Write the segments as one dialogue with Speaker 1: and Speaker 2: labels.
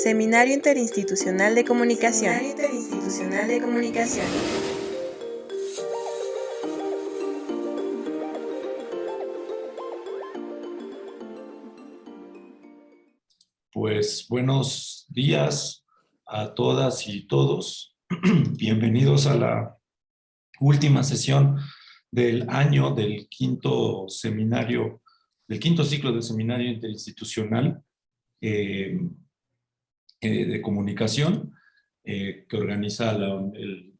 Speaker 1: Seminario Interinstitucional de Comunicación.
Speaker 2: Pues buenos días a todas y todos. Bienvenidos a la última sesión del año del quinto ciclo del Seminario Interinstitucional de Comunicación que organiza el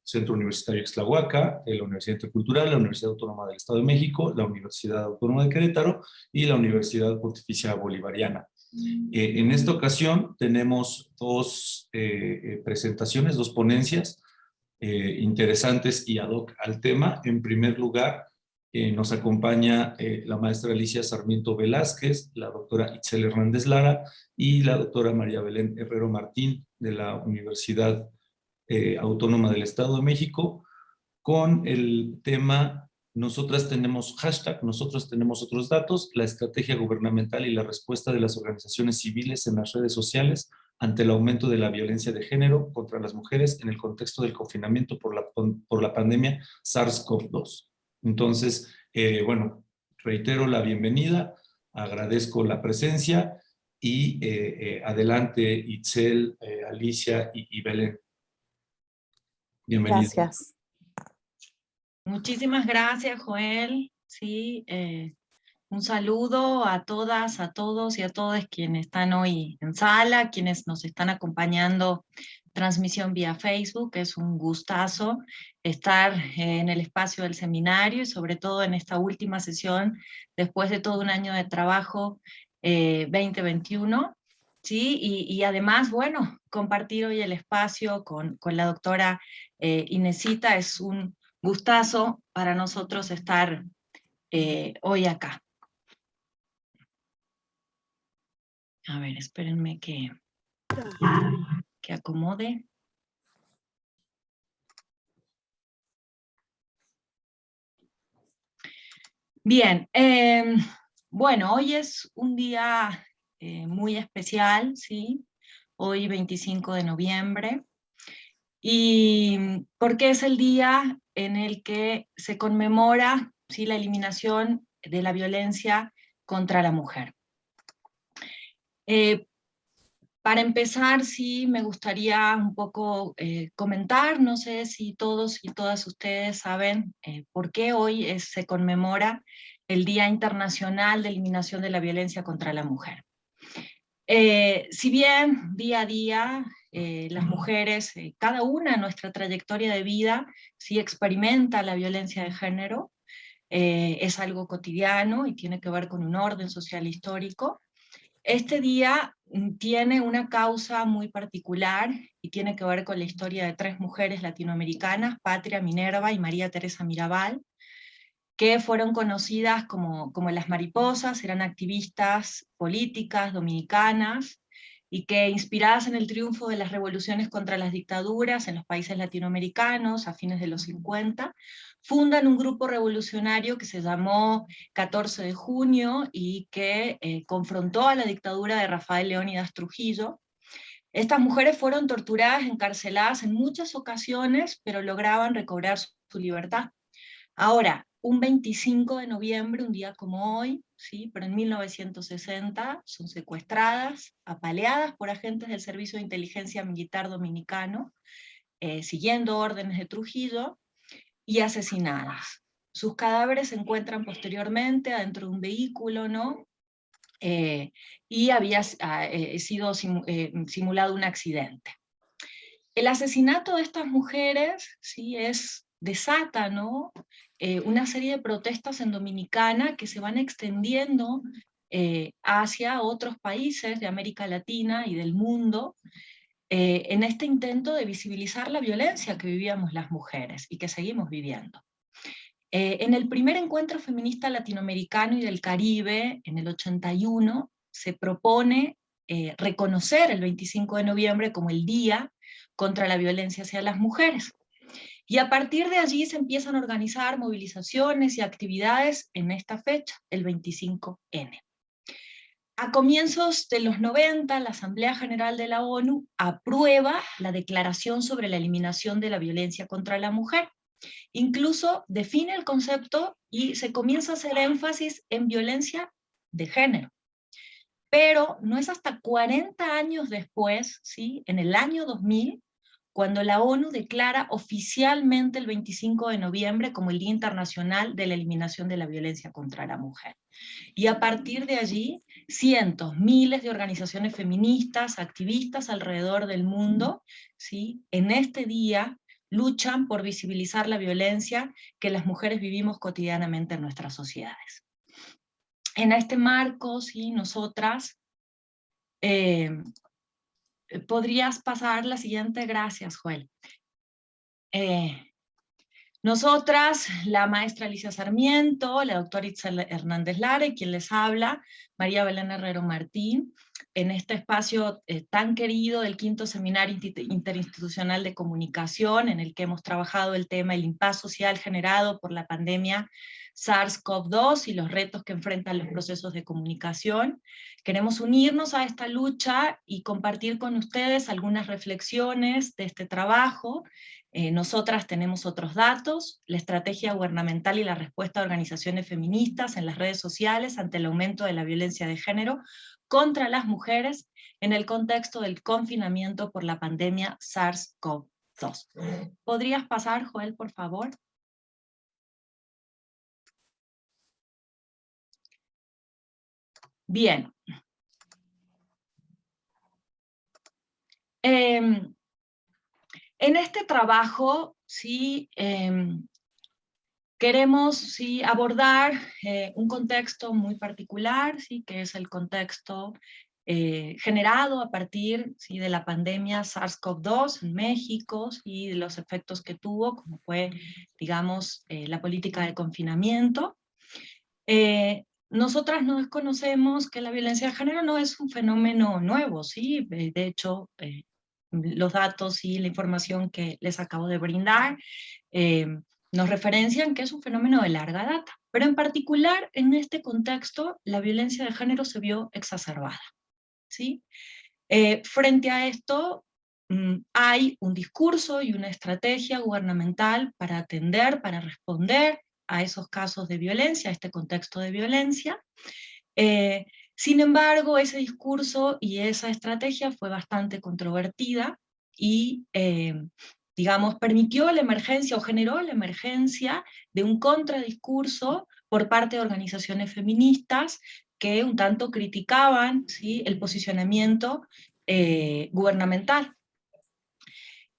Speaker 2: Centro Universitario Ixtlahuaca, la Universidad Intercultural, la Universidad Autónoma del Estado de México, la Universidad Autónoma de Querétaro y la Universidad Pontificia Bolivariana. En esta ocasión tenemos dos presentaciones, dos ponencias interesantes y ad hoc al tema. En primer lugar, nos acompaña la maestra Alicia Sarmiento Velázquez, la doctora Itzel Hernández Lara y la doctora María Belén Herrero Martín de la Universidad Autónoma del Estado de México, con el tema Nosotros tenemos otros datos, la estrategia gubernamental y la respuesta de las organizaciones civiles en las redes sociales ante el aumento de la violencia de género contra las mujeres en el contexto del confinamiento por la pandemia SARS-CoV-2. Entonces, bueno, reitero la bienvenida, agradezco la presencia y adelante Itzel, Alicia y Belén. Bienvenidos.
Speaker 3: Gracias. Muchísimas gracias, Joel. Sí, un saludo a todas, a todos y a todas quienes están hoy en sala, quienes nos están acompañando transmisión vía Facebook. Es un gustazo estar en el espacio del seminario y sobre todo en esta última sesión, después de todo un año de trabajo 2021. Sí, y además, bueno, compartir hoy el espacio con la doctora Inesita es un gustazo para nosotros estar hoy acá. A ver, espérenme que acomode. Bien, bueno, hoy es un día muy especial, ¿sí? Hoy 25 de noviembre. Y porque es el día en el que se conmemora, ¿sí?, la eliminación de la violencia contra la mujer. Para empezar, sí, me gustaría un poco comentar, no sé si todos y todas ustedes saben por qué hoy se conmemora el Día Internacional de Eliminación de la Violencia contra la Mujer. Si bien día a día las mujeres, cada una en nuestra trayectoria de vida, sí experimenta la violencia de género, es algo cotidiano y tiene que ver con un orden social histórico. Este día tiene una causa muy particular y tiene que ver con la historia de tres mujeres latinoamericanas, Patria, Minerva y María Teresa Mirabal, que fueron conocidas como las mariposas, eran activistas políticas dominicanas, y que inspiradas en el triunfo de las revoluciones contra las dictaduras en los países latinoamericanos a fines de los 50, fundan un grupo revolucionario que se llamó 14 de junio y que confrontó a la dictadura de Rafael Leónidas Trujillo. Estas mujeres fueron torturadas, encarceladas en muchas ocasiones, pero lograban recobrar su libertad. Ahora, un 25 de noviembre, un día como hoy, ¿sí?, pero en 1960, son secuestradas, apaleadas por agentes del Servicio de Inteligencia Militar Dominicano, siguiendo órdenes de Trujillo, y asesinadas. Sus cadáveres se encuentran posteriormente adentro de un vehículo, ¿no? Y había sido simulado un accidente. El asesinato de estas mujeres, ¿sí?, desata, ¿no?, una serie de protestas en Dominicana que se van extendiendo hacia otros países de América Latina y del mundo, en este intento de visibilizar la violencia que vivíamos las mujeres y que seguimos viviendo. En el primer encuentro feminista latinoamericano y del Caribe, en el 81, se propone reconocer el 25 de noviembre como el Día contra la Violencia hacia las Mujeres. Y a partir de allí se empiezan a organizar movilizaciones y actividades en esta fecha, el 25N. A comienzos de los 90, la Asamblea General de la ONU aprueba la Declaración sobre la Eliminación de la Violencia contra la Mujer. Incluso define el concepto y se comienza a hacer énfasis en violencia de género. Pero no es hasta 40 años después, ¿sí? En el año 2000, cuando la ONU declara oficialmente el 25 de noviembre como el Día Internacional de la Eliminación de la Violencia contra la Mujer. Y a partir de allí, cientos, miles de organizaciones feministas, activistas alrededor del mundo, ¿sí? En este día luchan por visibilizar la violencia que las mujeres vivimos cotidianamente en nuestras sociedades. En este marco, ¿sí? Nosotras, podrías pasar la siguiente, gracias, Joel. Nosotras, la maestra Alicia Sarmiento, la doctora Itzel Hernández Lara, y quien les habla, María Belén Herrero Martín, en este espacio tan querido del quinto Seminario Interinstitucional de Comunicación, en el que hemos trabajado el tema del impasse social generado por la pandemia SARS-CoV-2 y los retos que enfrentan los procesos de comunicación. Queremos unirnos a esta lucha y compartir con ustedes algunas reflexiones de este trabajo. Nosotras tenemos otros datos, la estrategia gubernamental y la respuesta de organizaciones feministas en las redes sociales ante el aumento de la violencia de género contra las mujeres en el contexto del confinamiento por la pandemia SARS-CoV-2. ¿Podrías pasar, Joel, por favor? Bien. En este trabajo, sí, queremos sí, abordar un contexto muy particular, sí, que es el contexto generado a partir sí, de la pandemia SARS-CoV-2 en México y de los efectos que tuvo, como fue, digamos, la política de confinamiento. Nosotras no desconocemos que la violencia de género no es un fenómeno nuevo, ¿sí? De hecho, los datos y la información que les acabo de brindar nos referencian que es un fenómeno de larga data, pero en particular en este contexto la violencia de género se vio exacerbada, ¿sí? Frente a esto hay un discurso y una estrategia gubernamental para atender, para responder a esos casos de violencia, a este contexto de violencia. Sin embargo, ese discurso y esa estrategia fue bastante controvertida y, digamos, permitió la emergencia o generó la emergencia de un contradiscurso por parte de organizaciones feministas que un tanto criticaban, ¿sí?, el posicionamiento gubernamental.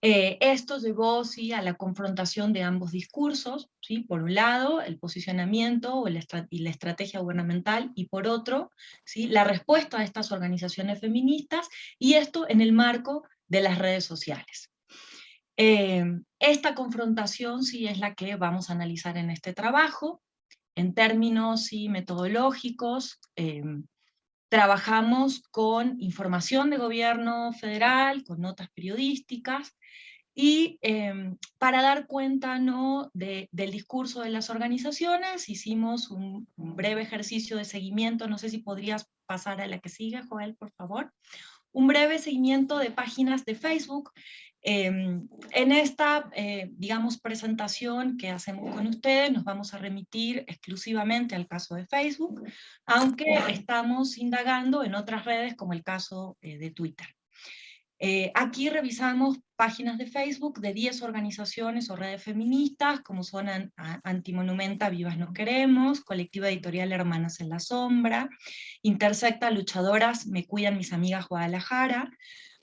Speaker 3: Esto llevó sí, a la confrontación de ambos discursos, ¿sí? Por un lado, el posicionamiento y la estrategia gubernamental, y por otro, ¿sí? La respuesta a estas organizaciones feministas, y esto en el marco de las redes sociales. Esta confrontación sí, es la que vamos a analizar en este trabajo. En términos sí, metodológicos, trabajamos con información de gobierno federal, con notas periodísticas, y para dar cuenta ¿no? del discurso de las organizaciones, hicimos un breve ejercicio de seguimiento, no sé si podrías pasar a la que sigue, Joel, por favor. Un breve seguimiento de páginas de Facebook. En esta, digamos, presentación que hacemos con ustedes, nos vamos a remitir exclusivamente al caso de Facebook, aunque estamos indagando en otras redes, como el caso de Twitter. Aquí revisamos páginas de Facebook de 10 organizaciones o redes feministas, como son Antimonumenta, Vivas Nos Queremos, Colectiva Editorial Hermanas en la Sombra, Intersecta, Luchadoras, Me Cuidan Mis Amigas Guadalajara,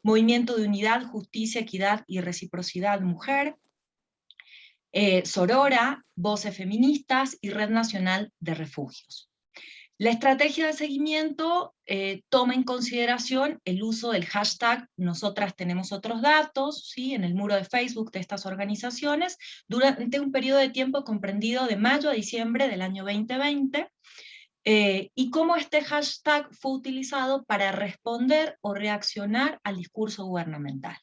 Speaker 3: Movimiento de Unidad, Justicia, Equidad y Reciprocidad Mujer, Sorora, Voces Feministas y Red Nacional de Refugios. La estrategia de seguimiento toma en consideración el uso del hashtag Nosotras Tenemos Otros Datos, ¿sí? En el muro de Facebook de estas organizaciones, durante un periodo de tiempo comprendido de mayo a diciembre del año 2020, y cómo este hashtag fue utilizado para responder o reaccionar al discurso gubernamental.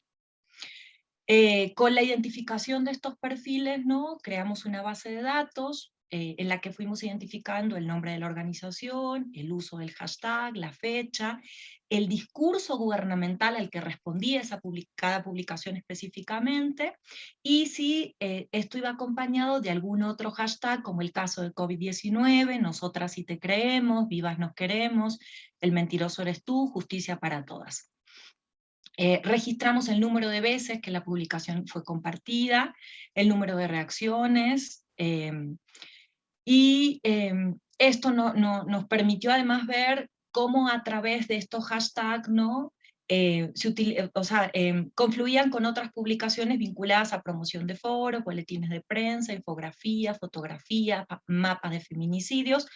Speaker 3: Con la identificación de estos perfiles, ¿no? Creamos una base de datos, en la que fuimos identificando el nombre de la organización, el uso del hashtag, la fecha, el discurso gubernamental al que respondía cada publicación específicamente, y si esto iba acompañado de algún otro hashtag, como el caso de COVID-19, nosotras sí te creemos, vivas nos queremos, el mentiroso eres tú, justicia para todas. Registramos el número de veces que la publicación fue compartida, el número de reacciones, esto nos permitió además ver cómo a través de estos hashtags, ¿no? Confluían con otras publicaciones vinculadas a promoción de foros, boletines de prensa, infografías, fotografías, mapas de feminicidios,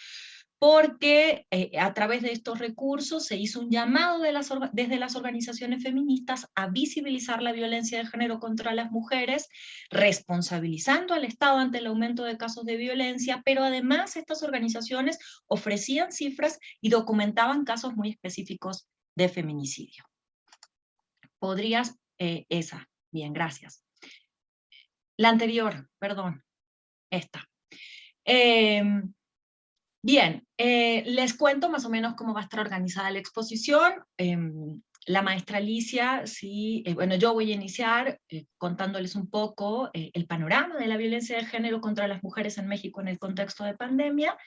Speaker 3: porque a través de estos recursos se hizo un llamado desde las organizaciones feministas a visibilizar la violencia de género contra las mujeres, responsabilizando al Estado ante el aumento de casos de violencia, pero además estas organizaciones ofrecían cifras y documentaban casos muy específicos de feminicidio. ¿Podrías? Esa. Bien, gracias. La anterior, perdón. Esta. Bien, les cuento más o menos cómo va a estar organizada la exposición. La maestra Alicia, sí, bueno, yo voy a iniciar contándoles un poco el panorama de la violencia de género contra las mujeres en México en el contexto de pandemia.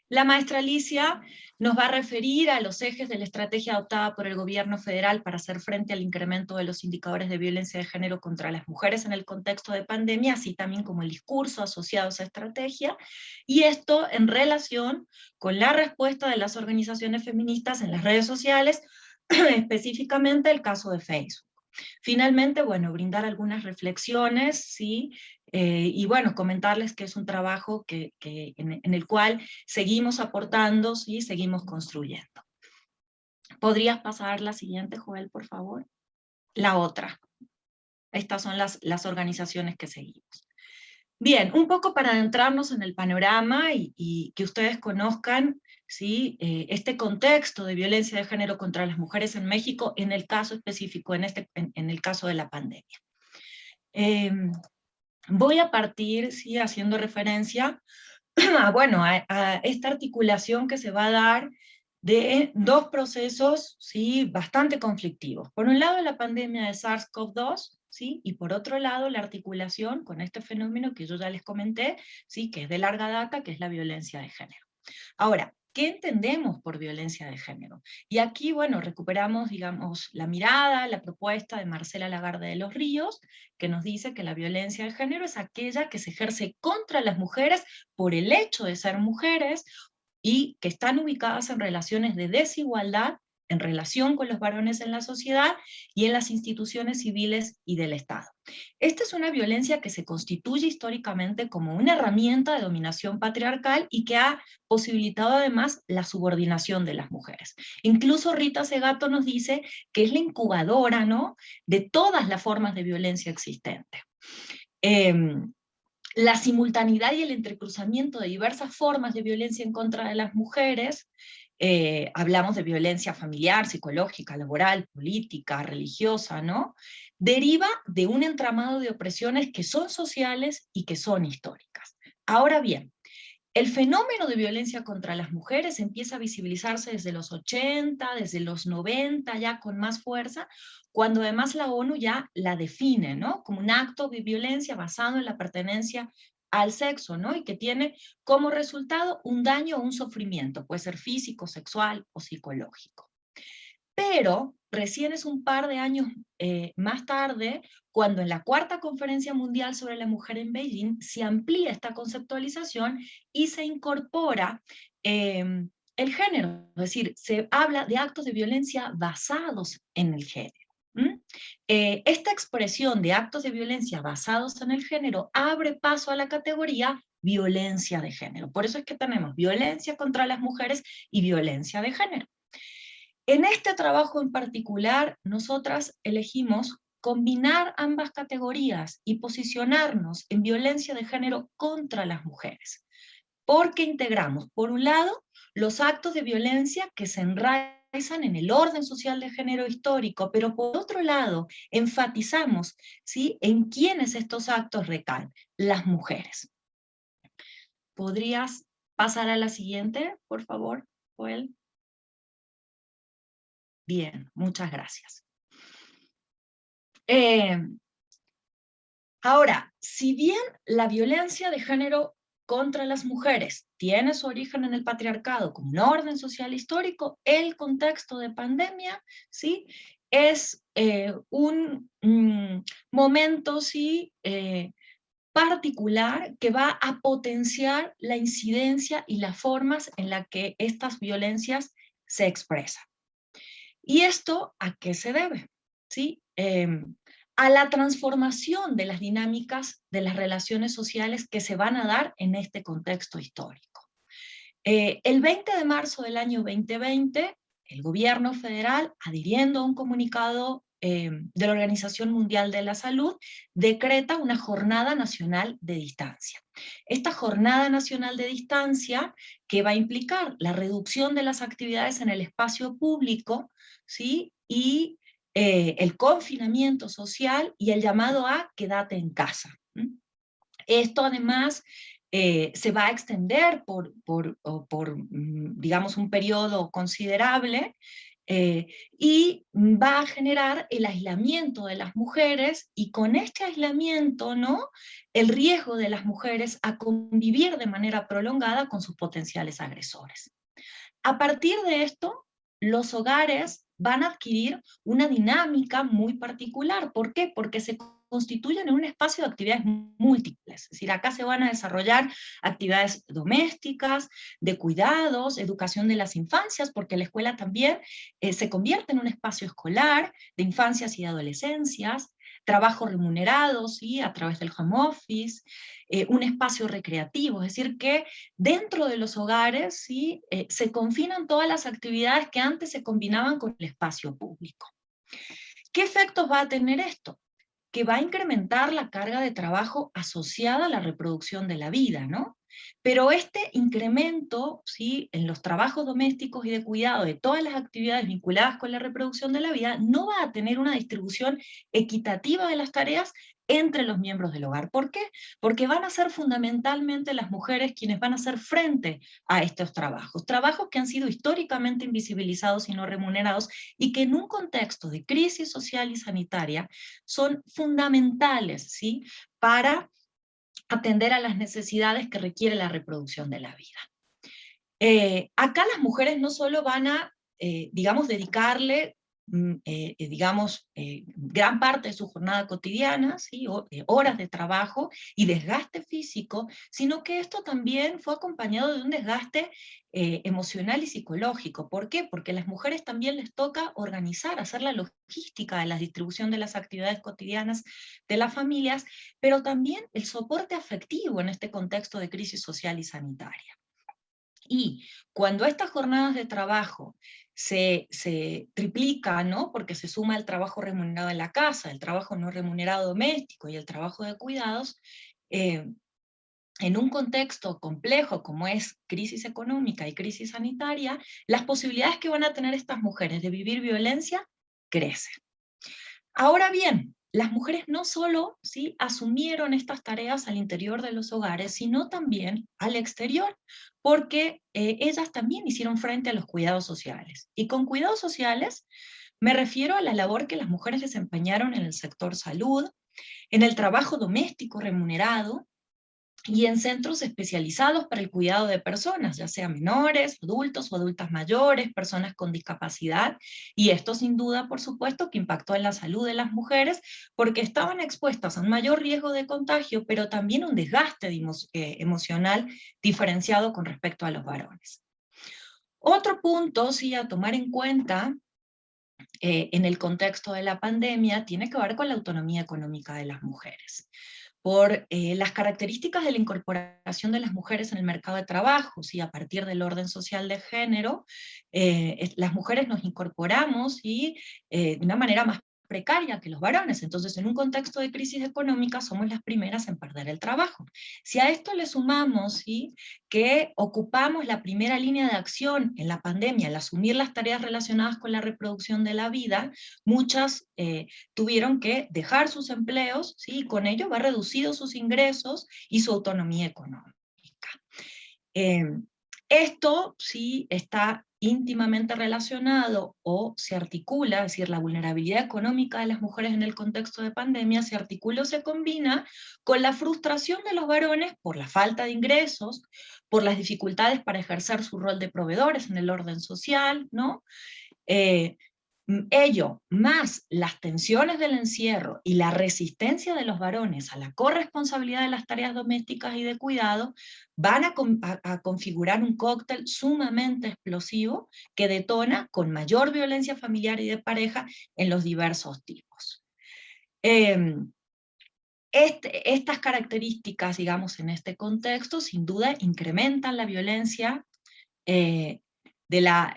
Speaker 3: La maestra Alicia nos va a referir a los ejes de la estrategia adoptada por el gobierno federal para hacer frente al incremento de los indicadores de violencia de género contra las mujeres en el contexto de pandemia, así también como el discurso asociado a esa estrategia, y esto en relación con la respuesta de las organizaciones feministas en las redes sociales, específicamente el caso de Facebook. Finalmente, bueno, brindar algunas reflexiones, ¿sí? Y bueno, comentarles que es un trabajo en el cual seguimos aportando, ¿sí? Seguimos construyendo. ¿Podrías pasar la siguiente, Joel, por favor? La otra. Estas son las organizaciones que seguimos. Bien, un poco para adentrarnos en el panorama y que ustedes conozcan, ¿sí? Este contexto de violencia de género contra las mujeres en México, en el caso específico, en el caso de la pandemia. Voy a partir, ¿sí? Haciendo referencia a esta articulación que se va a dar de dos procesos, ¿sí? Bastante conflictivos. Por un lado, la pandemia de SARS-CoV-2, ¿sí? Y por otro lado, la articulación con este fenómeno que yo ya les comenté, ¿sí? Que es de larga data, que es la violencia de género. Ahora, ¿qué entendemos por violencia de género? Y aquí, bueno, recuperamos, digamos, la mirada, la propuesta de Marcela Lagarde de los Ríos, que nos dice que la violencia de género es aquella que se ejerce contra las mujeres por el hecho de ser mujeres y que están ubicadas en relaciones de desigualdad en relación con los varones en la sociedad y en las instituciones civiles y del Estado. Esta es una violencia que se constituye históricamente como una herramienta de dominación patriarcal y que ha posibilitado además la subordinación de las mujeres. Incluso Rita Segato nos dice que es la incubadora, ¿no?, de todas las formas de violencia existentes. La simultaneidad y el entrecruzamiento de diversas formas de violencia en contra de las mujeres, hablamos de violencia familiar, psicológica, laboral, política, religiosa, ¿no?, deriva de un entramado de opresiones que son sociales y que son históricas. Ahora bien, el fenómeno de violencia contra las mujeres empieza a visibilizarse desde los 80, desde los 90, ya con más fuerza, cuando además la ONU ya la define, ¿no?, como un acto de violencia basado en la pertenencia al sexo, ¿no?, y que tiene como resultado un daño o un sufrimiento, puede ser físico, sexual o psicológico. Pero recién es un par de años más tarde, cuando en la Cuarta Conferencia Mundial sobre la Mujer en Beijing se amplía esta conceptualización y se incorpora el género, es decir, se habla de actos de violencia basados en el género. Esta expresión de actos de violencia basados en el género abre paso a la categoría violencia de género. Por eso es que tenemos violencia contra las mujeres y violencia de género. En este trabajo en particular, nosotras elegimos combinar ambas categorías y posicionarnos en violencia de género contra las mujeres, porque integramos, por un lado, los actos de violencia que se enraizan en el orden social de género histórico, pero por otro lado, enfatizamos, ¿sí?, en quiénes estos actos recaen, las mujeres. ¿Podrías pasar a la siguiente, por favor, Joel? Bien, muchas gracias. Ahora, si bien la violencia de género contra las mujeres tiene su origen en el patriarcado como un orden social histórico, el contexto de pandemia, ¿sí?, es un momento, sí, particular que va a potenciar la incidencia y las formas en las que estas violencias se expresan. ¿Y esto a qué se debe? ¿Sí? A la transformación de las dinámicas de las relaciones sociales que se van a dar en este contexto histórico. El 20 de marzo del año 2020, el gobierno federal, adhiriendo a un comunicado de la Organización Mundial de la Salud, decreta una Jornada Nacional de Distancia. Esta Jornada Nacional de Distancia, que va a implicar la reducción de las actividades en el espacio público, ¿sí?, y el confinamiento social y el llamado a quédate en casa. Esto además se va a extender por digamos, un periodo considerable y va a generar el aislamiento de las mujeres, y con este aislamiento, ¿no?, el riesgo de las mujeres a convivir de manera prolongada con sus potenciales agresores. A partir de esto, los hogares van a adquirir una dinámica muy particular. ¿Por qué? Porque se constituyen en un espacio de actividades múltiples. Es decir, acá se van a desarrollar actividades domésticas, de cuidados, educación de las infancias, porque la escuela también se convierte en un espacio escolar de infancias y adolescencias, trabajo remunerado, ¿sí?, a través del home office, un espacio recreativo, es decir, que dentro de los hogares, ¿sí?, se confinan todas las actividades que antes se combinaban con el espacio público. ¿Qué efectos va a tener esto? Que va a incrementar la carga de trabajo asociada a la reproducción de la vida, ¿no? Pero este incremento, ¿sí?, en los trabajos domésticos y de cuidado de todas las actividades vinculadas con la reproducción de la vida, no va a tener una distribución equitativa de las tareas entre los miembros del hogar. ¿Por qué? Porque van a ser fundamentalmente las mujeres quienes van a hacer frente a estos trabajos, trabajos que han sido históricamente invisibilizados y no remunerados, y que en un contexto de crisis social y sanitaria son fundamentales, ¿sí?, para atender a las necesidades que requiere la reproducción de la vida. Acá las mujeres no solo van a, digamos, dedicarle, digamos, gran parte de su jornada cotidiana, ¿sí?, horas de trabajo y desgaste físico, sino que esto también fue acompañado de un desgaste emocional y psicológico. ¿Por qué? Porque a las mujeres también les toca organizar, hacer la logística de la distribución de las actividades cotidianas de las familias, pero también el soporte afectivo en este contexto de crisis social y sanitaria. Y cuando estas jornadas de trabajo se triplican, ¿no?, porque se suma el trabajo remunerado en la casa, el trabajo no remunerado doméstico y el trabajo de cuidados, en un contexto complejo como es crisis económica y crisis sanitaria, las posibilidades que van a tener estas mujeres de vivir violencia crecen. Ahora bien, las mujeres no solo, ¿sí?, asumieron estas tareas al interior de los hogares, sino también al exterior, porque ellas también hicieron frente a los cuidados sociales. Y con cuidados sociales me refiero a la labor que las mujeres desempeñaron en el sector salud, en el trabajo doméstico remunerado, y en centros especializados para el cuidado de personas, ya sea menores, adultos o adultas mayores, personas con discapacidad, y esto sin duda, por supuesto, que impactó en la salud de las mujeres, porque estaban expuestas a un mayor riesgo de contagio, pero también un desgaste emocional diferenciado con respecto a los varones. Otro punto, sí, a tomar en cuenta en el contexto de la pandemia tiene que ver con la autonomía económica de las mujeres, por las características de la incorporación de las mujeres en el mercado de trabajo, ¿sí? A partir del orden social de género, las mujeres nos incorporamos y de una manera más precaria que los varones. Entonces, en un contexto de crisis económica, somos las primeras en perder el trabajo. Si a esto le sumamos, ¿sí?, que ocupamos la primera línea de acción en la pandemia al asumir las tareas relacionadas con la reproducción de la vida, muchas tuvieron que dejar sus empleos, ¿sí?, y con ello va reducido sus ingresos y su autonomía económica. Esto sí está íntimamente relacionado o se articula, es decir, la vulnerabilidad económica de las mujeres en el contexto de pandemia se articula o se combina con la frustración de los varones por la falta de ingresos, por las dificultades para ejercer su rol de proveedores en el orden social, ¿no? Ello, más las tensiones del encierro y la resistencia de los varones a la corresponsabilidad de las tareas domésticas y de cuidado, van a configurar un cóctel sumamente explosivo que detona con mayor violencia familiar y de pareja en los diversos tipos. Estas características, digamos, en este contexto, sin duda incrementan la violencia la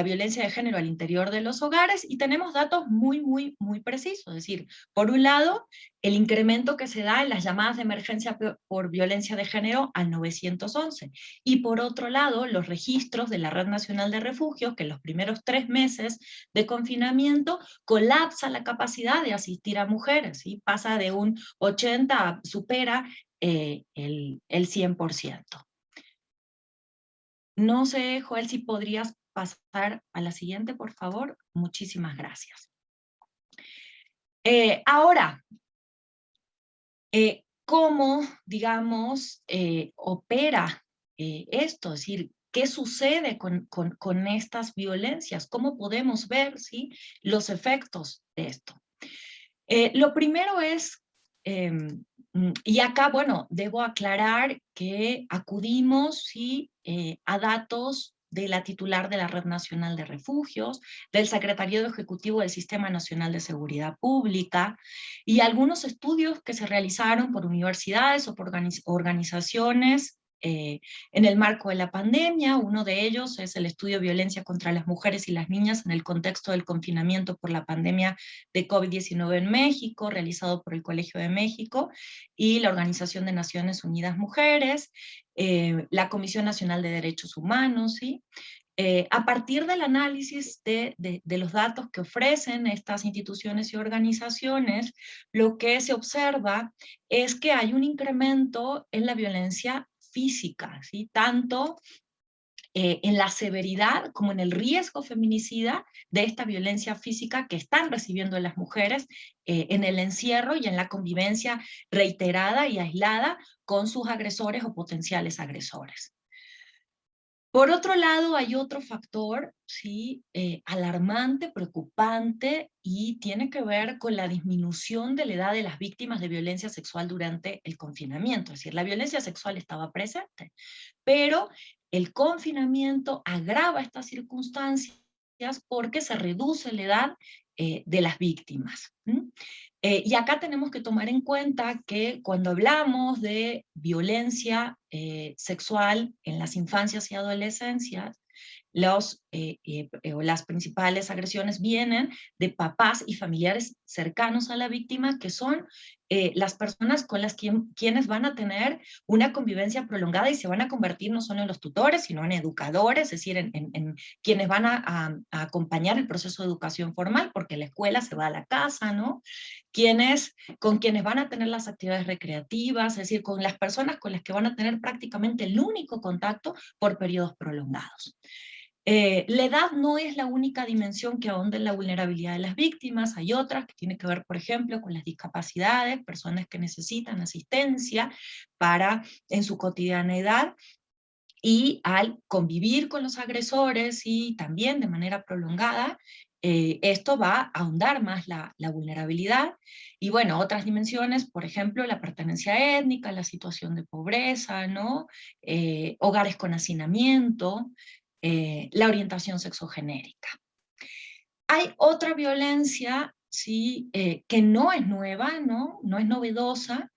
Speaker 3: violencia de género al interior de los hogares, y tenemos datos muy precisos. Es decir, por un lado, el incremento que se da en las llamadas de emergencia por violencia de género al 911, y por otro lado, los registros de la Red Nacional de Refugios, que en los primeros 3 meses de confinamiento colapsa la capacidad de asistir a mujeres, ¿sí? Pasa de un 80, supera el 100%. No sé, Joel, si podrías pasar a la siguiente, por favor. Muchísimas gracias. Ahora, ¿cómo, digamos, opera esto? Es decir, ¿qué sucede con estas violencias? ¿Cómo podemos ver, ¿sí?, los efectos de esto? Lo primero es, y acá, bueno, debo aclarar que acudimos, ¿sí?, a datos de la titular de la Red Nacional de Refugios, del Secretariado Ejecutivo del Sistema Nacional de Seguridad Pública, y algunos estudios que se realizaron por universidades o por organizaciones en el marco de la pandemia. Uno de ellos es el estudio Violencia contra las Mujeres y las Niñas en el contexto del confinamiento por la pandemia de COVID-19 en México, realizado por el Colegio de México y la Organización de Naciones Unidas Mujeres, la Comisión Nacional de Derechos Humanos, ¿sí? A partir del análisis de los datos que ofrecen estas instituciones y organizaciones, lo que se observa es que hay un incremento en la violencia física, ¿sí?, tanto en la severidad como en el riesgo feminicida de esta violencia física que están recibiendo las mujeres en el encierro y en la convivencia reiterada y aislada con sus agresores o potenciales agresores. Por otro lado, hay otro factor, ¿sí?, alarmante, preocupante, y tiene que ver con la disminución de la edad de las víctimas de violencia sexual durante el confinamiento. Es decir, la violencia sexual estaba presente, pero el confinamiento agrava estas circunstancias porque se reduce la edad de las víctimas. Y acá tenemos que tomar en cuenta que cuando hablamos de violencia sexual en las infancias y adolescencias, las principales agresiones vienen de papás y familiares cercanos a la víctima, que son las personas con las quienes van a tener una convivencia prolongada y se van a convertir no solo en los tutores, sino en educadores, es decir, en quienes van a acompañar el proceso de educación formal, porque la escuela se va a la casa, ¿no? Con quienes van a tener las actividades recreativas, es decir, con las personas con las que van a tener prácticamente el único contacto por periodos prolongados. La edad no es la única dimensión que ahonda en la vulnerabilidad de las víctimas. Hay otras que tienen que ver, por ejemplo, con las discapacidades, personas que necesitan asistencia en su cotidianeidad, y al convivir con los agresores y también de manera prolongada, esto va a ahondar más la vulnerabilidad. Y bueno, otras dimensiones, por ejemplo, la pertenencia étnica, la situación de pobreza, ¿no? Hogares con hacinamiento, la orientación sexogenérica. Hay otra violencia, ¿sí?, que no es nueva, no es novedosa,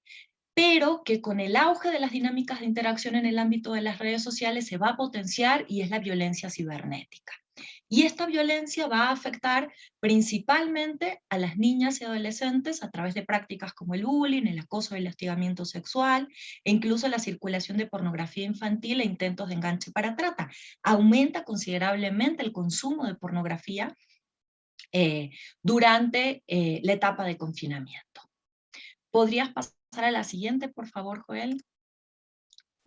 Speaker 3: pero que con el auge de las dinámicas de interacción en el ámbito de las redes sociales se va a potenciar, y es la violencia cibernética. Y esta violencia va a afectar principalmente a las niñas y adolescentes a través de prácticas como el bullying, el acoso y el hostigamiento sexual, e incluso la circulación de pornografía infantil e intentos de enganche para trata. Aumenta considerablemente el consumo de pornografía durante la etapa de confinamiento. ¿Podrías pasar a la siguiente, por favor, Joel?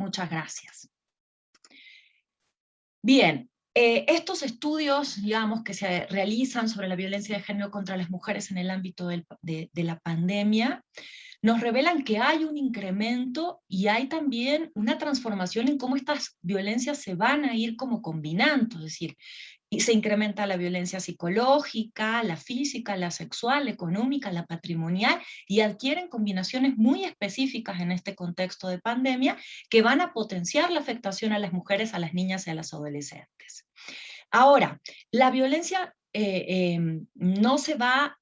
Speaker 3: Muchas gracias. Bien, estos estudios, digamos, que se realizan sobre la violencia de género contra las mujeres en el ámbito de la pandemia, nos revelan que hay un incremento y hay también una transformación en cómo estas violencias se van a ir como combinando, es decir, y se incrementa la violencia psicológica, la física, la sexual, la económica, la patrimonial, y adquieren combinaciones muy específicas en este contexto de pandemia que van a potenciar la afectación a las mujeres, a las niñas y a las adolescentes. Ahora, la violencia no se va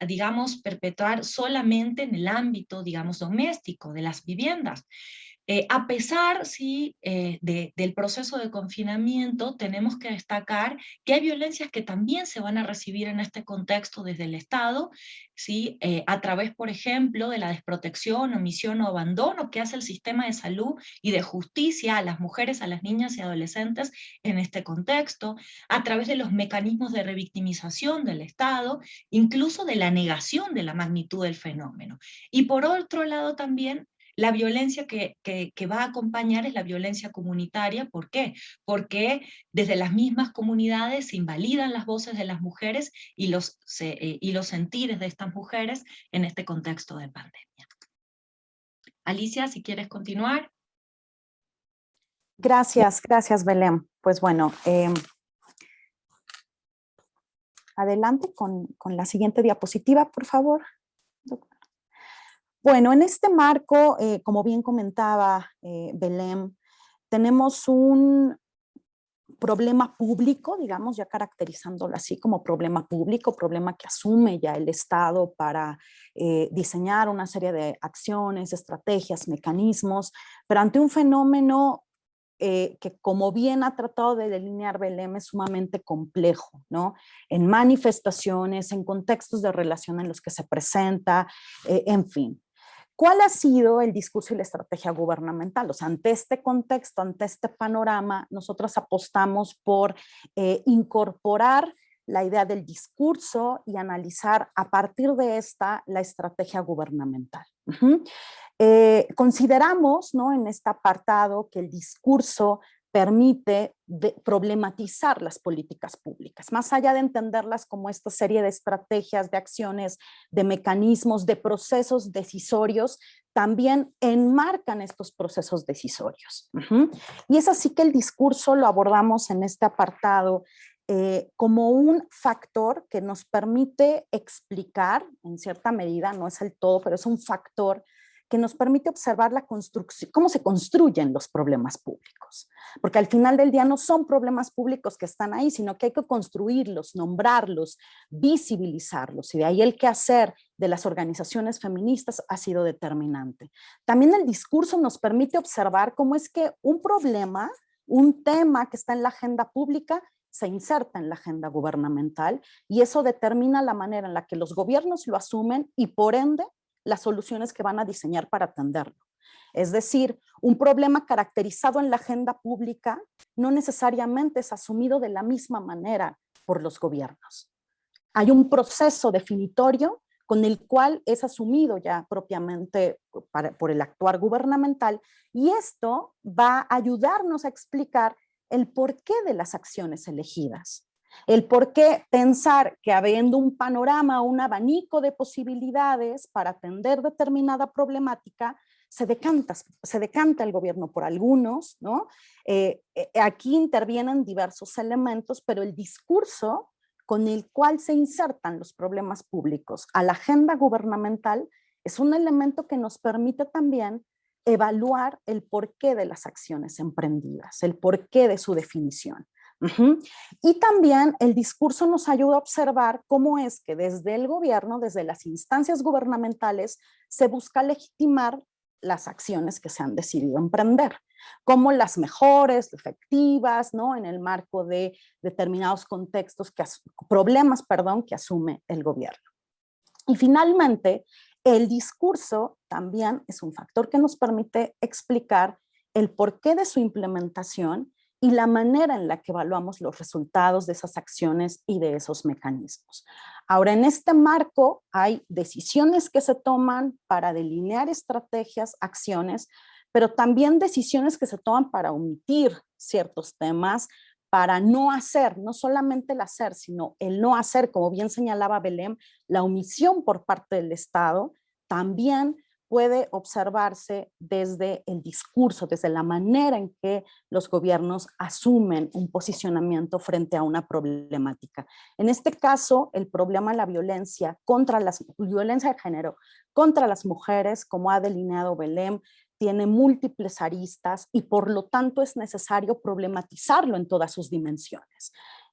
Speaker 3: digamos, perpetrar solamente en el ámbito, digamos, doméstico, de las viviendas. A pesar, sí, del proceso de confinamiento, tenemos que destacar que hay violencias que también se van a recibir en este contexto desde el Estado, ¿sí? A través, por ejemplo, de la desprotección, omisión o abandono que hace el sistema de salud y de justicia a las mujeres, a las niñas y adolescentes en este contexto, a través de los mecanismos de revictimización del Estado, incluso de la negación de la magnitud del fenómeno. Y por otro lado también, la violencia que va a acompañar es la violencia comunitaria. ¿Por qué? Porque desde las mismas comunidades se invalidan las voces de las mujeres y los sentires de estas mujeres en este contexto de pandemia. Alicia, si quieres continuar.
Speaker 4: Gracias, gracias Belén. Pues bueno, adelante con la siguiente diapositiva, por favor. Bueno, en este marco, como bien comentaba Belén, tenemos un problema público, digamos, ya caracterizándolo así como problema público, problema que asume ya el Estado para diseñar una serie de acciones, estrategias, mecanismos, pero ante un fenómeno que, como bien ha tratado de delinear Belén, es sumamente complejo, ¿no? En manifestaciones, en contextos de relación en los que se presenta, en fin. ¿Cuál ha sido el discurso y la estrategia gubernamental? O sea, ante este contexto, ante este panorama, nosotros apostamos por incorporar la idea del discurso y analizar a partir de esta la estrategia gubernamental. Consideramos, ¿no?, en este apartado que el discurso permite problematizar las políticas públicas, más allá de entenderlas como esta serie de estrategias, de acciones, de mecanismos, de procesos decisorios, también enmarcan estos procesos decisorios. Y es así que el discurso lo abordamos en este apartado como un factor que nos permite explicar, en cierta medida, no es el todo, pero es un factor que nos permite observar la construcción, cómo se construyen los problemas públicos. Porque al final del día no son problemas públicos que están ahí, sino que hay que construirlos, nombrarlos, visibilizarlos. Y de ahí el quehacer de las organizaciones feministas ha sido determinante. También el discurso nos permite observar cómo es que un problema, un tema que está en la agenda pública, se inserta en la agenda gubernamental y eso determina la manera en la que los gobiernos lo asumen y por ende las soluciones que van a diseñar para atenderlo. Es decir, un problema caracterizado en la agenda pública no necesariamente es asumido de la misma manera por los gobiernos. Hay un proceso definitorio con el cual es asumido ya propiamente por el actuar gubernamental y esto va a ayudarnos a explicar el porqué de las acciones elegidas. El por qué pensar que habiendo un panorama, un abanico de posibilidades para atender determinada problemática, se decanta el gobierno por algunos, ¿no? Aquí intervienen diversos elementos, pero el discurso con el cual se insertan los problemas públicos a la agenda gubernamental es un elemento que nos permite también evaluar el porqué de las acciones emprendidas, el porqué de su definición. Y también el discurso nos ayuda a observar cómo es que desde el gobierno, desde las instancias gubernamentales, se busca legitimar las acciones que se han decidido emprender, como las mejores, efectivas, ¿no?, en el marco de determinados contextos, problemas que asume el gobierno. Y finalmente, el discurso también es un factor que nos permite explicar el porqué de su implementación y la manera en la que evaluamos los resultados de esas acciones y de esos mecanismos. Ahora, en este marco hay decisiones que se toman para delinear estrategias, acciones, pero también decisiones que se toman para omitir ciertos temas, para no hacer, no solamente el hacer, sino el no hacer, como bien señalaba Belén, la omisión por parte del Estado, también puede observarse desde el discurso, desde la manera en que los gobiernos asumen un posicionamiento frente a una problemática. En este caso, el problema de la violencia de género contra las mujeres, como ha delineado Belén, tiene múltiples aristas y por lo tanto es necesario problematizarlo en todas sus dimensiones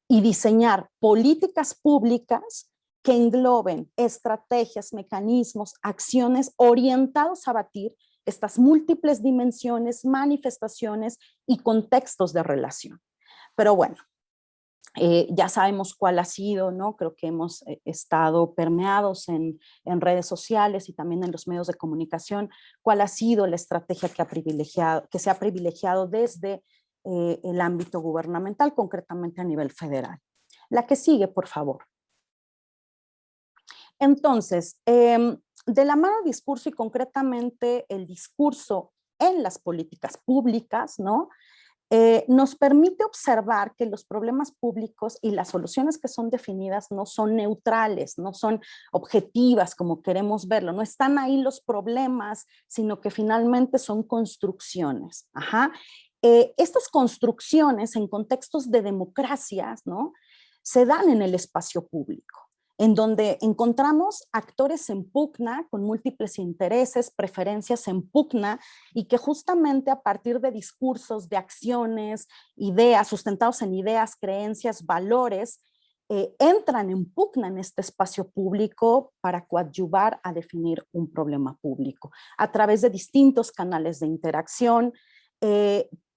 Speaker 4: y diseñar políticas públicas que engloben estrategias, mecanismos, acciones orientados a abatir estas múltiples dimensiones, manifestaciones y contextos de relación. Pero bueno, ya sabemos cuál ha sido, ¿no? Creo que hemos estado permeados en redes sociales y también en los medios de comunicación, cuál ha sido la estrategia que se ha privilegiado desde el ámbito gubernamental, concretamente a nivel federal. La que sigue, por favor. Entonces, de la mano discurso y concretamente el discurso en las políticas públicas, ¿no? Nos permite observar que los problemas públicos y las soluciones que son definidas no son neutrales, no son objetivas como queremos verlo, no están ahí los problemas, sino que finalmente son construcciones. Ajá. Estas construcciones en contextos de democracias, ¿no? Se dan en el espacio público, en donde encontramos actores en pugna con múltiples intereses, preferencias en pugna, y que justamente a partir de discursos, de acciones, ideas, sustentados en ideas, creencias, valores, entran en pugna en este espacio público para coadyuvar a definir un problema público. A través de distintos canales de interacción,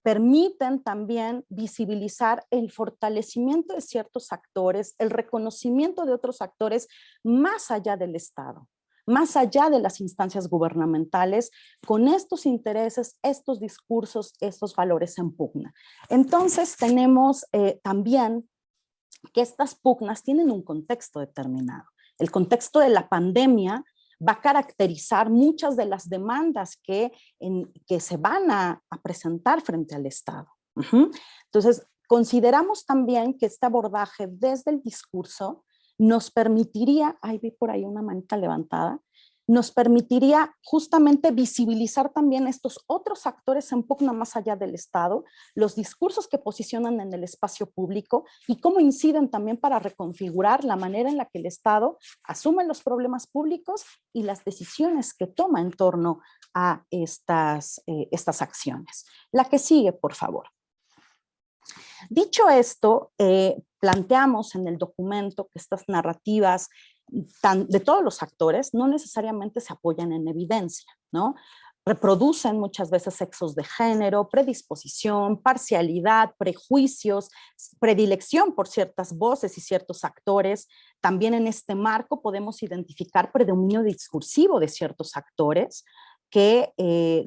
Speaker 4: permiten también visibilizar el fortalecimiento de ciertos actores, el reconocimiento de otros actores más allá del Estado, más allá de las instancias gubernamentales, con estos intereses, estos discursos, estos valores en pugna. Entonces tenemos también que estas pugnas tienen un contexto determinado. El contexto de la pandemia va a caracterizar muchas de las demandas que se van a presentar frente al Estado. Entonces, consideramos también que este abordaje desde el discurso nos permitiría, ahí vi por ahí una manita levantada, nos permitiría justamente visibilizar también estos otros actores en pugna más allá del Estado, los discursos que posicionan en el espacio público y cómo inciden también para reconfigurar la manera en la que el Estado asume los problemas públicos y las decisiones que toma en torno a estas acciones. La que sigue, por favor. Dicho esto, planteamos en el documento que estas narrativas de todos los actores no necesariamente se apoyan en evidencia, ¿no? Reproducen muchas veces sexos de género, predisposición, parcialidad, prejuicios, predilección por ciertas voces y ciertos actores. También en este marco podemos identificar predominio discursivo de ciertos actores que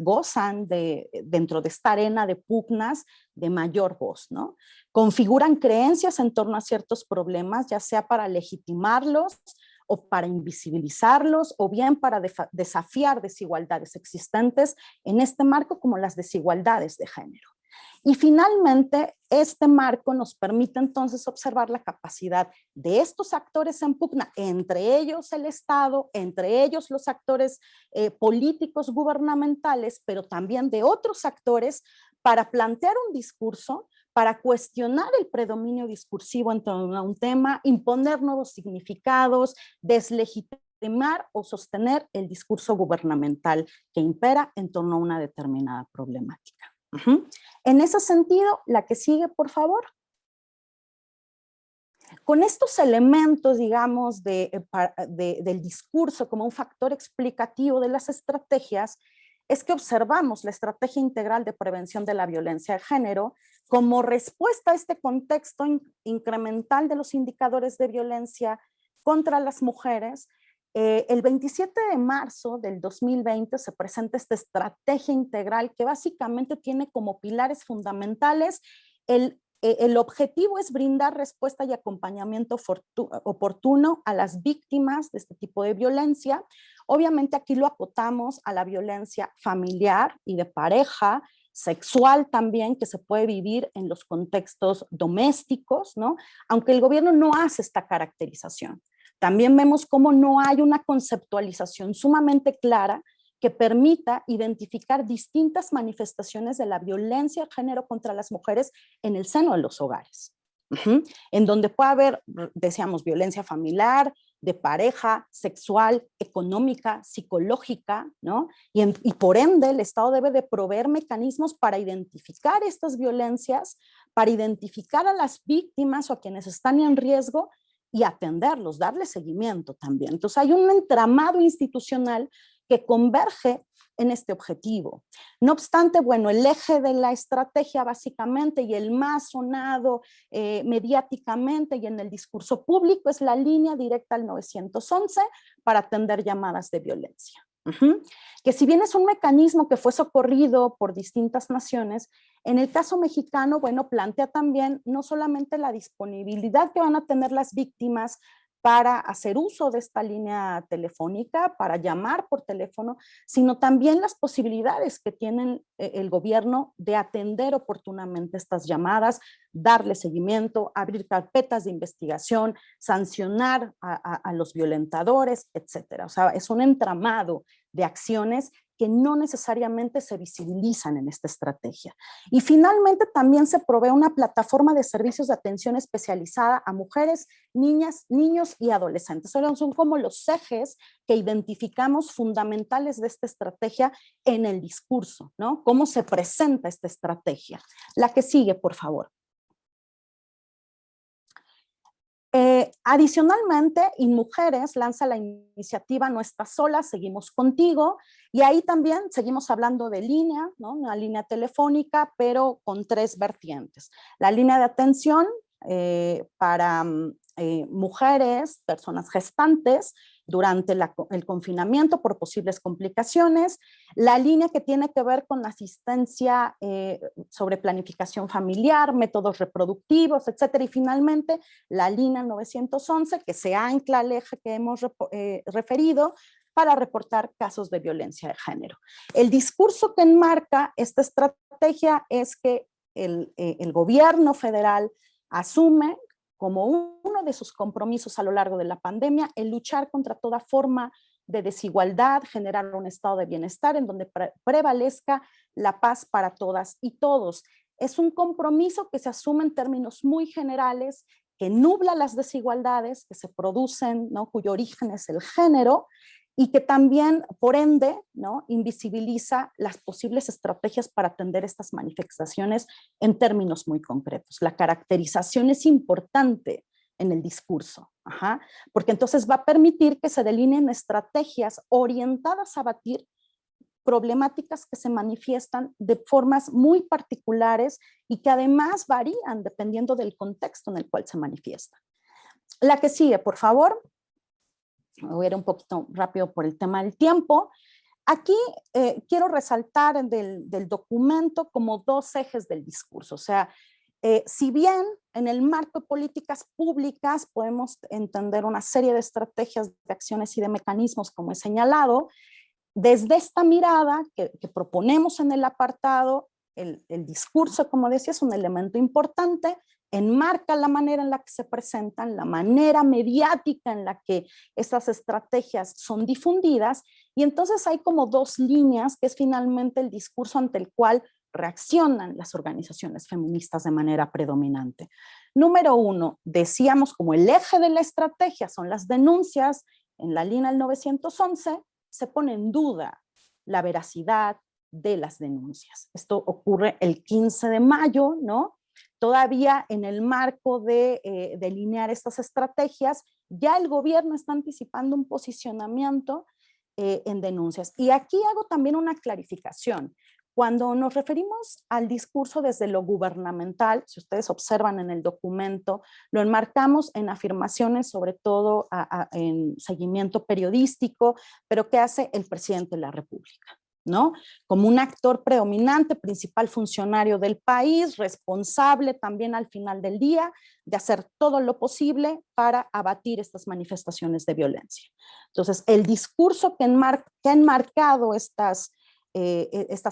Speaker 4: gozan dentro de esta arena de pugnas de mayor voz, ¿no? Configuran creencias en torno a ciertos problemas, ya sea para legitimarlos o para invisibilizarlos, o bien para desafiar desigualdades existentes en este marco, como las desigualdades de género. Y finalmente, este marco nos permite entonces observar la capacidad de estos actores en pugna, entre ellos el Estado, entre ellos los actores políticos gubernamentales, pero también de otros actores, para plantear un discurso, para cuestionar el predominio discursivo en torno a un tema, imponer nuevos significados, deslegitimar o sostener el discurso gubernamental que impera en torno a una determinada problemática. En ese sentido, la que sigue, por favor. Con estos elementos, digamos, del discurso como un factor explicativo de las estrategias, es que observamos la estrategia integral de prevención de la violencia de género como respuesta a este contexto incremental de los indicadores de violencia contra las mujeres. El 27 de marzo del 2020 se presenta esta estrategia integral que básicamente tiene como pilares fundamentales el objetivo es brindar respuesta y acompañamiento oportuno a las víctimas de este tipo de violencia, Obviamente aquí lo acotamos a la violencia familiar y de pareja, sexual también, que se puede vivir en los contextos domésticos, ¿no? Aunque el gobierno no hace esta caracterización. También vemos cómo no hay una conceptualización sumamente clara que permita identificar distintas manifestaciones de la violencia de género contra las mujeres en el seno de los hogares. En donde puede haber, decíamos, violencia familiar, de pareja, sexual, económica, psicológica, ¿no? Y por ende el Estado debe de proveer mecanismos para identificar estas violencias, para identificar a las víctimas o a quienes están en riesgo y atenderlos, darle seguimiento también. Entonces hay un entramado institucional que converge en este objetivo. No obstante, bueno, el eje de la estrategia básicamente y el más sonado mediáticamente y en el discurso público es la línea directa al 911 para atender llamadas de violencia. Que si bien es un mecanismo que fue socorrido por distintas naciones, en el caso mexicano, bueno, plantea también no solamente la disponibilidad que van a tener las víctimas para hacer uso de esta línea telefónica, para llamar por teléfono, sino también las posibilidades que tiene el gobierno de atender oportunamente estas llamadas, darle seguimiento, abrir carpetas de investigación, sancionar a los violentadores, etcétera. O sea, es un entramado de acciones que no necesariamente se visibilizan en esta estrategia. Y finalmente también se provee una plataforma de servicios de atención especializada a mujeres, niñas, niños y adolescentes. Son como los ejes que identificamos fundamentales de esta estrategia en el discurso, ¿no? ¿Cómo se presenta esta estrategia? La que sigue, por favor. Adicionalmente, InMujeres lanza la iniciativa No Estás Sola, Seguimos Contigo, y ahí también seguimos hablando de línea, ¿no? Una línea telefónica, pero con 3 vertientes. La línea de atención para mujeres, personas gestantes, durante el confinamiento por posibles complicaciones, la línea que tiene que ver con asistencia sobre planificación familiar, métodos reproductivos, etcétera, y finalmente la línea 911 que se ancla al eje que hemos referido para reportar casos de violencia de género. El discurso que enmarca esta estrategia es que el gobierno federal asume como uno de sus compromisos a lo largo de la pandemia, el luchar contra toda forma de desigualdad, generar un estado de bienestar en donde prevalezca la paz para todas y todos. Es un compromiso que se asume en términos muy generales, que nubla las desigualdades que se producen, ¿no? Cuyo origen es el género, y que también, por ende, ¿no? Invisibiliza las posibles estrategias para atender estas manifestaciones en términos muy concretos. La caracterización es importante en el discurso, porque entonces va a permitir que se delineen estrategias orientadas a abatir problemáticas que se manifiestan de formas muy particulares y que además varían dependiendo del contexto en el cual se manifiestan. La que sigue, por favor. Voy a ir un poquito rápido por el tema del tiempo. Aquí quiero resaltar del documento como 2 ejes del discurso. O sea, si bien en el marco de políticas públicas podemos entender una serie de estrategias, de acciones y de mecanismos, como he señalado, desde esta mirada que proponemos en el apartado, el discurso, como decía, es un elemento importante, enmarca la manera en la que se presentan, la manera mediática en la que estas estrategias son difundidas, y entonces hay como 2 líneas, que es finalmente el discurso ante el cual reaccionan las organizaciones feministas de manera predominante. Número 1, decíamos como el eje de la estrategia son las denuncias, en la línea del 911 se pone en duda la veracidad de las denuncias. Esto ocurre el 15 de mayo, ¿no? Todavía en el marco de delinear estas estrategias, ya el gobierno está anticipando un posicionamiento en denuncias. Y aquí hago también una clarificación. Cuando nos referimos al discurso desde lo gubernamental, si ustedes observan en el documento, lo enmarcamos en afirmaciones, sobre todo en seguimiento periodístico, pero ¿qué hace el presidente de la República? ¿no? Como un actor predominante, principal funcionario del país, responsable también al final del día de hacer todo lo posible para abatir estas manifestaciones de violencia. Entonces, el discurso que ha enmarcado estas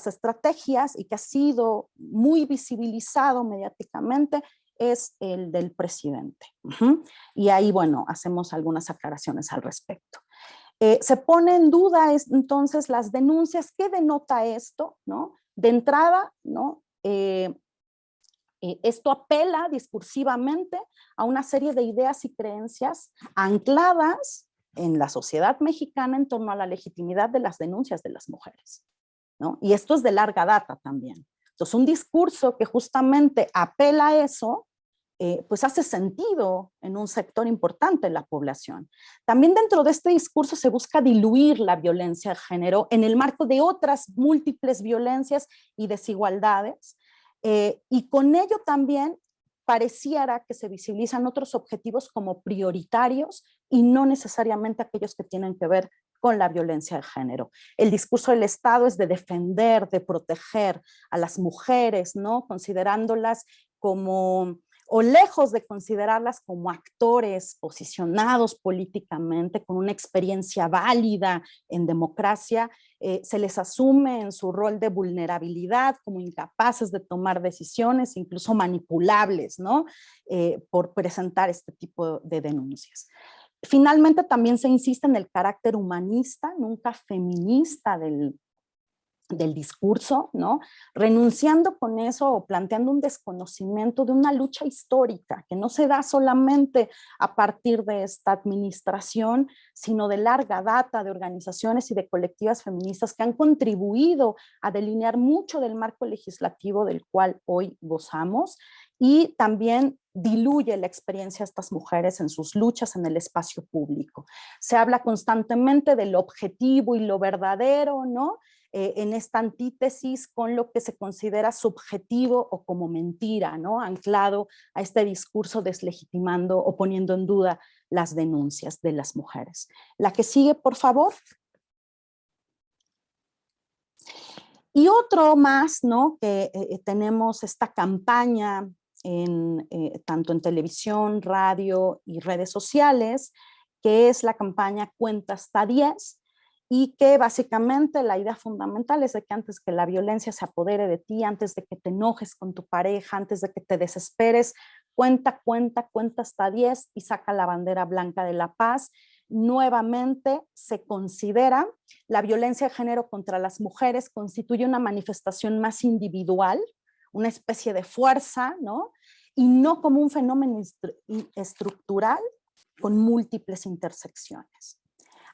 Speaker 4: estrategias y que ha sido muy visibilizado mediáticamente es el del presidente. Y ahí, bueno, hacemos algunas aclaraciones al respecto. Se pone en duda entonces las denuncias. ¿Qué denota esto? ¿No? De entrada, ¿no? Esto apela discursivamente a una serie de ideas y creencias ancladas en la sociedad mexicana en torno a la legitimidad de las denuncias de las mujeres, ¿no? Y esto es de larga data también. Entonces, un discurso que justamente apela a eso, pues hace sentido en un sector importante de la población. También dentro de este discurso se busca diluir la violencia de género en el marco de otras múltiples violencias y desigualdades, y con ello también pareciera que se visibilizan otros objetivos como prioritarios y no necesariamente aquellos que tienen que ver con la violencia de género. El discurso del Estado es de defender, de proteger a las mujeres, ¿no? Considerándolas como, o lejos de considerarlas como actores posicionados políticamente, con una experiencia válida en democracia, se les asume en su rol de vulnerabilidad, como incapaces de tomar decisiones, incluso manipulables, ¿no? Por presentar este tipo de denuncias. Finalmente, también se insiste en el carácter humanista, nunca feminista del discurso, ¿no? Renunciando con eso o planteando un desconocimiento de una lucha histórica que no se da solamente a partir de esta administración, sino de larga data de organizaciones y de colectivas feministas que han contribuido a delinear mucho del marco legislativo del cual hoy gozamos, y también diluye la experiencia de estas mujeres en sus luchas en el espacio público. Se habla constantemente del objetivo y lo verdadero, ¿no? En esta antítesis con lo que se considera subjetivo o como mentira, ¿no? Anclado a este discurso deslegitimando o poniendo en duda las denuncias de las mujeres. La que sigue, por favor. Y otro más, ¿no? Que tenemos esta campaña tanto en televisión, radio y redes sociales, que es la campaña Cuenta hasta 10, y que básicamente la idea fundamental es de que antes que la violencia se apodere de ti, antes de que te enojes con tu pareja, antes de que te desesperes, cuenta hasta 10 y saca la bandera blanca de la paz. Nuevamente se considera la violencia de género contra las mujeres constituye una manifestación más individual, una especie de fuerza, ¿no? Y no como un fenómeno estructural con múltiples intersecciones.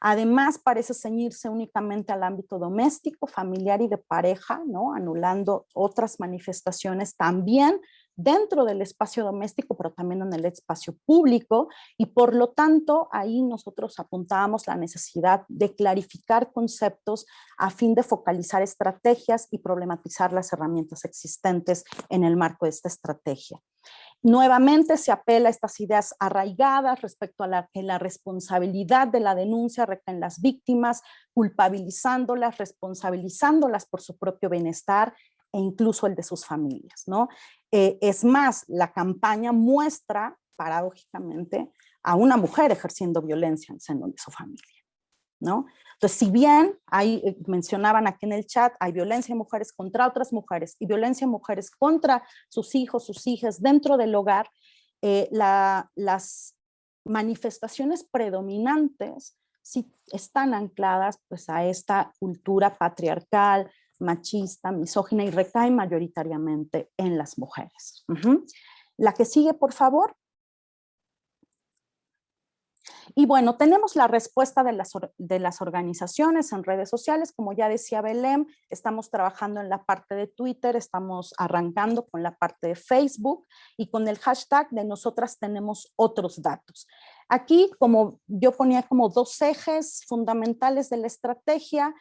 Speaker 4: Además, parece ceñirse únicamente al ámbito doméstico, familiar y de pareja, ¿no? Anulando otras manifestaciones también dentro del espacio doméstico, pero también en el espacio público, y por lo tanto ahí nosotros apuntábamos la necesidad de clarificar conceptos a fin de focalizar estrategias y problematizar las herramientas existentes en el marco de esta estrategia. Nuevamente se apela a estas ideas arraigadas respecto a que la responsabilidad de la denuncia recae en las víctimas, culpabilizándolas, responsabilizándolas por su propio bienestar e incluso el de sus familias, ¿no? Es más, la campaña muestra, paradójicamente, a una mujer ejerciendo violencia en el seno de su familia, ¿no? Entonces, si bien mencionaban aquí en el chat, hay violencia de mujeres contra otras mujeres y violencia de mujeres contra sus hijos, sus hijas dentro del hogar, las manifestaciones predominantes sí están ancladas pues, a esta cultura patriarcal, machista, misógina, y recae mayoritariamente en las mujeres. La que sigue, por favor. Y bueno, tenemos la respuesta de las organizaciones en redes sociales. Como ya decía Belén, estamos trabajando en la parte de Twitter, estamos arrancando con la parte de Facebook, y con el hashtag de Nosotras Tenemos Otros Datos. Aquí, como yo ponía como dos ejes fundamentales de la estrategia,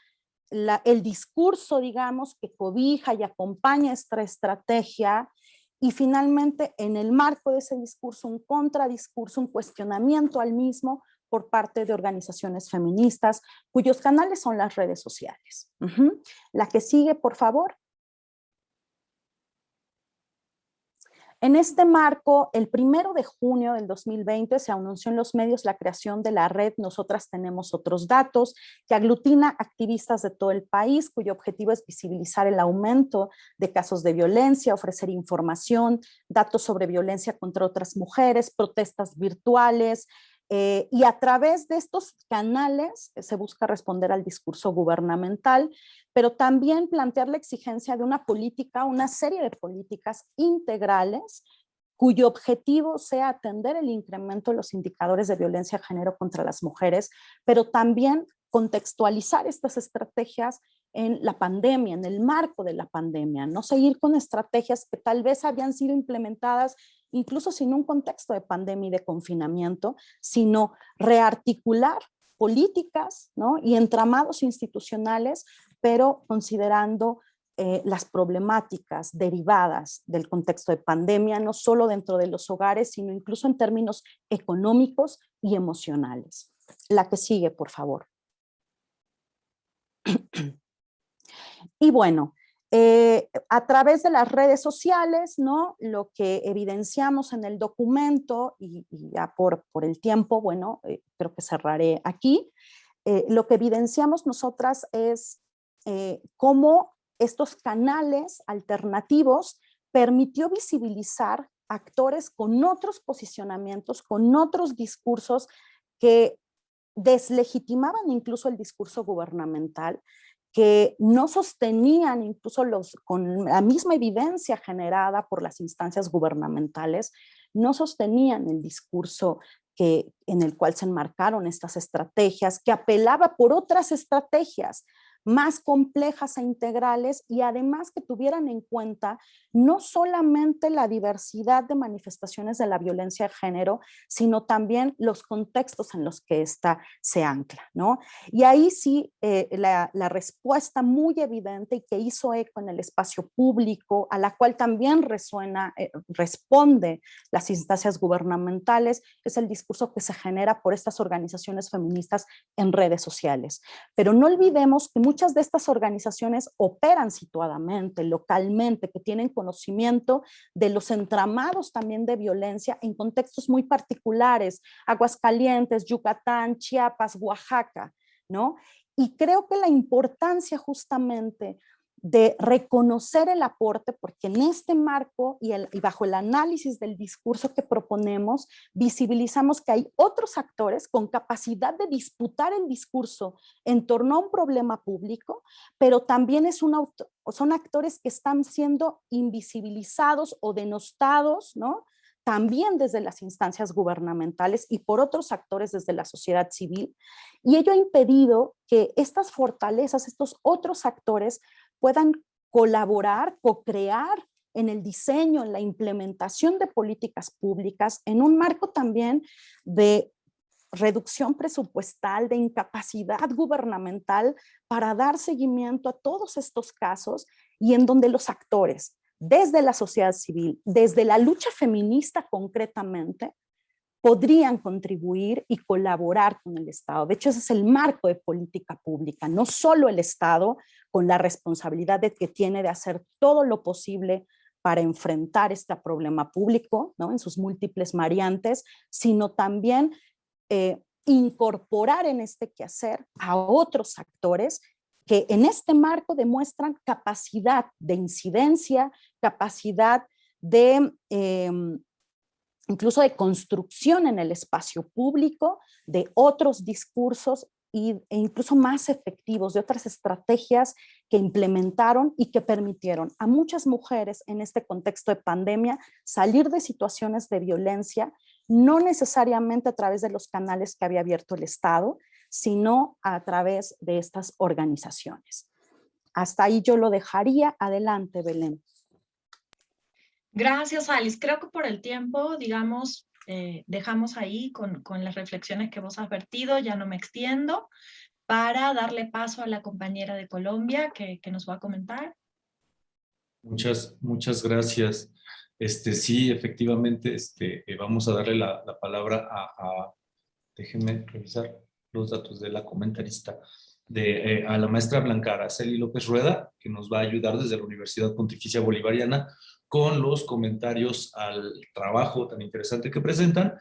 Speaker 4: el discurso, digamos, que cobija y acompaña esta estrategia, y finalmente en el marco de ese discurso un contradiscurso, un cuestionamiento al mismo, por parte de organizaciones feministas, cuyos canales son las redes sociales. La que sigue, por favor. En este marco, el 1 de junio del 2020 se anunció en los medios la creación de la red Nosotras Tenemos Otros Datos, que aglutina activistas de todo el país, cuyo objetivo es visibilizar el aumento de casos de violencia, ofrecer información, datos sobre violencia contra otras mujeres, protestas virtuales, y a través de estos canales se busca responder al discurso gubernamental, pero también plantear la exigencia de una política, una serie de políticas integrales cuyo objetivo sea atender el incremento de los indicadores de violencia de género contra las mujeres, pero también contextualizar estas estrategias en la pandemia, en el marco de la pandemia, no seguir con estrategias que tal vez habían sido implementadas incluso sin un contexto de pandemia y de confinamiento, sino rearticular políticas, ¿no?, y entramados institucionales, pero considerando las problemáticas derivadas del contexto de pandemia, no solo dentro de los hogares, sino incluso en términos económicos y emocionales. La que sigue, por favor. Y bueno, a través de las redes sociales, ¿no?, lo que evidenciamos en el documento, y ya por el tiempo, bueno, creo que cerraré aquí, lo que evidenciamos nosotras es cómo estos canales alternativos permitió visibilizar actores con otros posicionamientos, con otros discursos que deslegitimaban incluso el discurso gubernamental, que no sostenían incluso con la misma evidencia generada por las instancias gubernamentales, no sostenían el discurso en el cual se enmarcaron estas estrategias, que apelaba por otras estrategias más complejas e integrales, y además que tuvieran en cuenta no solamente la diversidad de manifestaciones de la violencia de género, sino también los contextos en los que ésta se ancla, ¿no? Y ahí sí, la respuesta muy evidente y que hizo eco en el espacio público, a la cual también responde las instancias gubernamentales, es el discurso que se genera por estas organizaciones feministas en redes sociales. Pero no olvidemos que muchas de estas organizaciones operan situadamente, localmente, que tienen conocimiento de los entramados también de violencia en contextos muy particulares, Aguascalientes, Yucatán, Chiapas, Oaxaca, ¿no? Y creo que la importancia justamente de reconocer el aporte, porque en este marco y bajo el análisis del discurso que proponemos, visibilizamos que hay otros actores con capacidad de disputar el discurso en torno a un problema público, pero también son actores que están siendo invisibilizados o denostados, ¿no?, también desde las instancias gubernamentales y por otros actores desde la sociedad civil, y ello ha impedido que estas fortalezas, estos otros actores puedan colaborar, co-crear en el diseño, en la implementación de políticas públicas, en un marco también de reducción presupuestal, de incapacidad gubernamental para dar seguimiento a todos estos casos, y en donde los actores, desde la sociedad civil, desde la lucha feminista concretamente, podrían contribuir y colaborar con el Estado. De hecho, ese es el marco de política pública, no solo el Estado con la responsabilidad que tiene de hacer todo lo posible para enfrentar este problema público, ¿no?, en sus múltiples variantes, sino también incorporar en este quehacer a otros actores que en este marco demuestran capacidad de incidencia, capacidad de incluso de construcción en el espacio público de otros discursos e incluso más efectivos, de otras estrategias que implementaron y que permitieron a muchas mujeres en este contexto de pandemia salir de situaciones de violencia, no necesariamente a través de los canales que había abierto el Estado, sino a través de estas organizaciones. Hasta ahí yo lo dejaría. Adelante, Belén.
Speaker 3: Gracias, Alice. Creo que por el tiempo, digamos, dejamos ahí con las reflexiones que vos has vertido, ya no me extiendo, para darle paso a la compañera de Colombia que nos va a comentar.
Speaker 2: Muchas gracias. Sí, efectivamente, vamos a darle la palabra a déjenme revisar los datos de la comentarista, a la maestra Blanca Araceli López Rueda, que nos va a ayudar desde la Universidad Pontificia Bolivariana con los comentarios al trabajo tan interesante que presentan.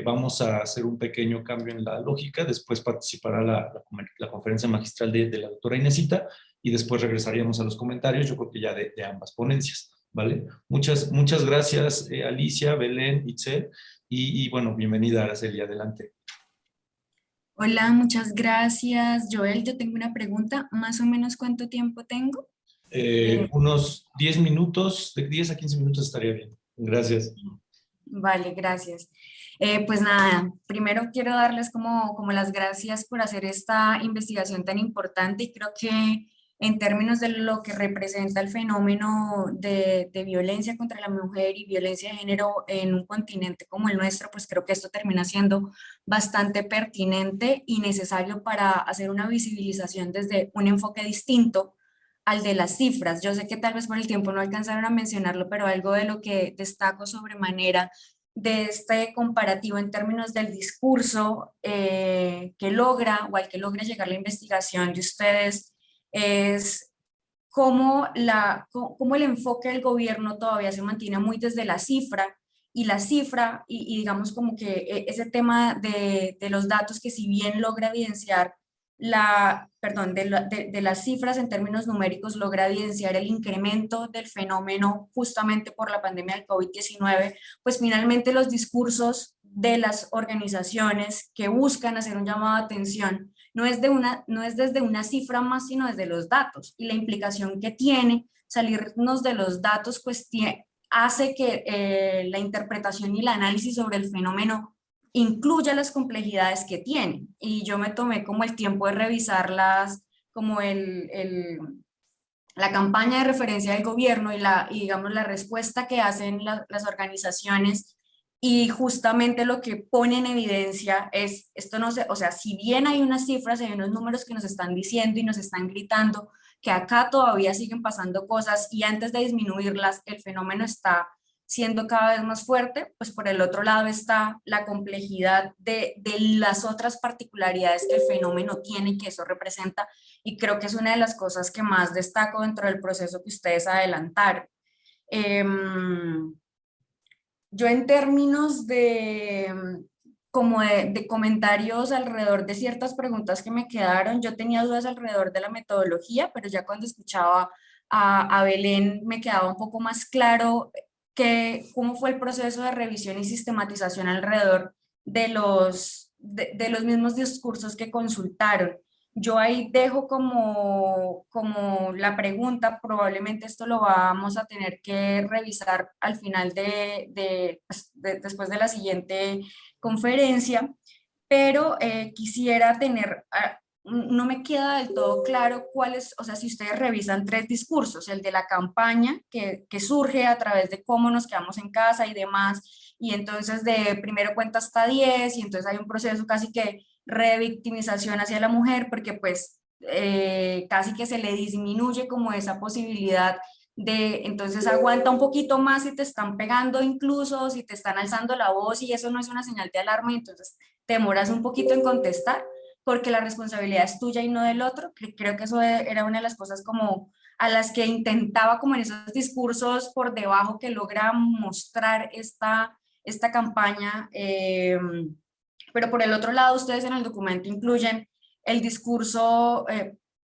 Speaker 2: Vamos a hacer un pequeño cambio en la lógica, después participará la conferencia magistral de la doctora Inesita y después regresaríamos a los comentarios, yo creo que ya de ambas ponencias, ¿vale? Muchas gracias, Alicia, Belén, Itzel, y bueno, bienvenida, Araceli, adelante.
Speaker 5: Hola, muchas gracias. Joel, yo tengo una pregunta. ¿Más o menos cuánto tiempo tengo?
Speaker 2: Unos 10 minutos, de 10 a 15 minutos estaría bien. Gracias.
Speaker 5: Vale, gracias. Pues nada, primero quiero darles como las gracias por hacer esta investigación tan importante y creo que en términos de lo que representa el fenómeno de violencia contra la mujer y violencia de género en un continente como el nuestro, pues creo que esto termina siendo bastante pertinente y necesario para hacer una visibilización desde un enfoque distinto al de las cifras. Yo sé que tal vez por el tiempo no alcanzaron a mencionarlo, pero algo de lo que destaco sobremanera de este comparativo en términos del discurso que logra o al que logra llegar la investigación de ustedes es cómo el enfoque del gobierno todavía se mantiene muy desde la cifra y digamos como que ese tema de los datos que si bien logra evidenciar de las cifras en términos numéricos logra evidenciar el incremento del fenómeno justamente por la pandemia del COVID-19, pues finalmente los discursos de las organizaciones que buscan hacer un llamado de atención no es desde una cifra más, sino desde los datos, y la implicación que tiene salirnos de los datos pues hace que la interpretación y el análisis sobre el fenómeno incluya las complejidades que tiene. Y yo me tomé como el tiempo de revisarlas, como la campaña de referencia del gobierno y digamos la respuesta que hacen las organizaciones, y justamente lo que pone en evidencia es, esto no sé, o sea, si bien hay unas cifras, hay unos números que nos están diciendo y nos están gritando que acá todavía siguen pasando cosas y antes de disminuirlas el fenómeno está siendo cada vez más fuerte, pues por el otro lado está la complejidad de las otras particularidades que el fenómeno tiene y que eso representa, y creo que es una de las cosas que más destaco dentro del proceso que ustedes adelantaron. Yo en términos de comentarios alrededor de ciertas preguntas que me quedaron, yo tenía dudas alrededor de la metodología, pero ya cuando escuchaba a Belén me quedaba un poco más claro cómo fue el proceso de revisión y sistematización alrededor de los mismos discursos que consultaron. Yo ahí dejo como la pregunta, probablemente esto lo vamos a tener que revisar al final después de la siguiente conferencia, pero quisiera tener, no me queda del todo claro cuáles, o sea, si ustedes revisan 3 discursos, el de la campaña que surge a través de cómo nos quedamos en casa y demás, y entonces de primero cuenta hasta 10, y entonces hay un proceso casi que revictimización hacia la mujer, porque pues casi que se le disminuye como esa posibilidad entonces aguanta un poquito más si te están pegando, incluso si te están alzando la voz y eso no es una señal de alarma, y entonces te demoras un poquito en contestar porque la responsabilidad es tuya y no del otro. Creo que eso era una de las cosas como a las que intentaba como en esos discursos por debajo que logra mostrar esta campaña. Pero por el otro lado, ustedes en el documento incluyen el discurso,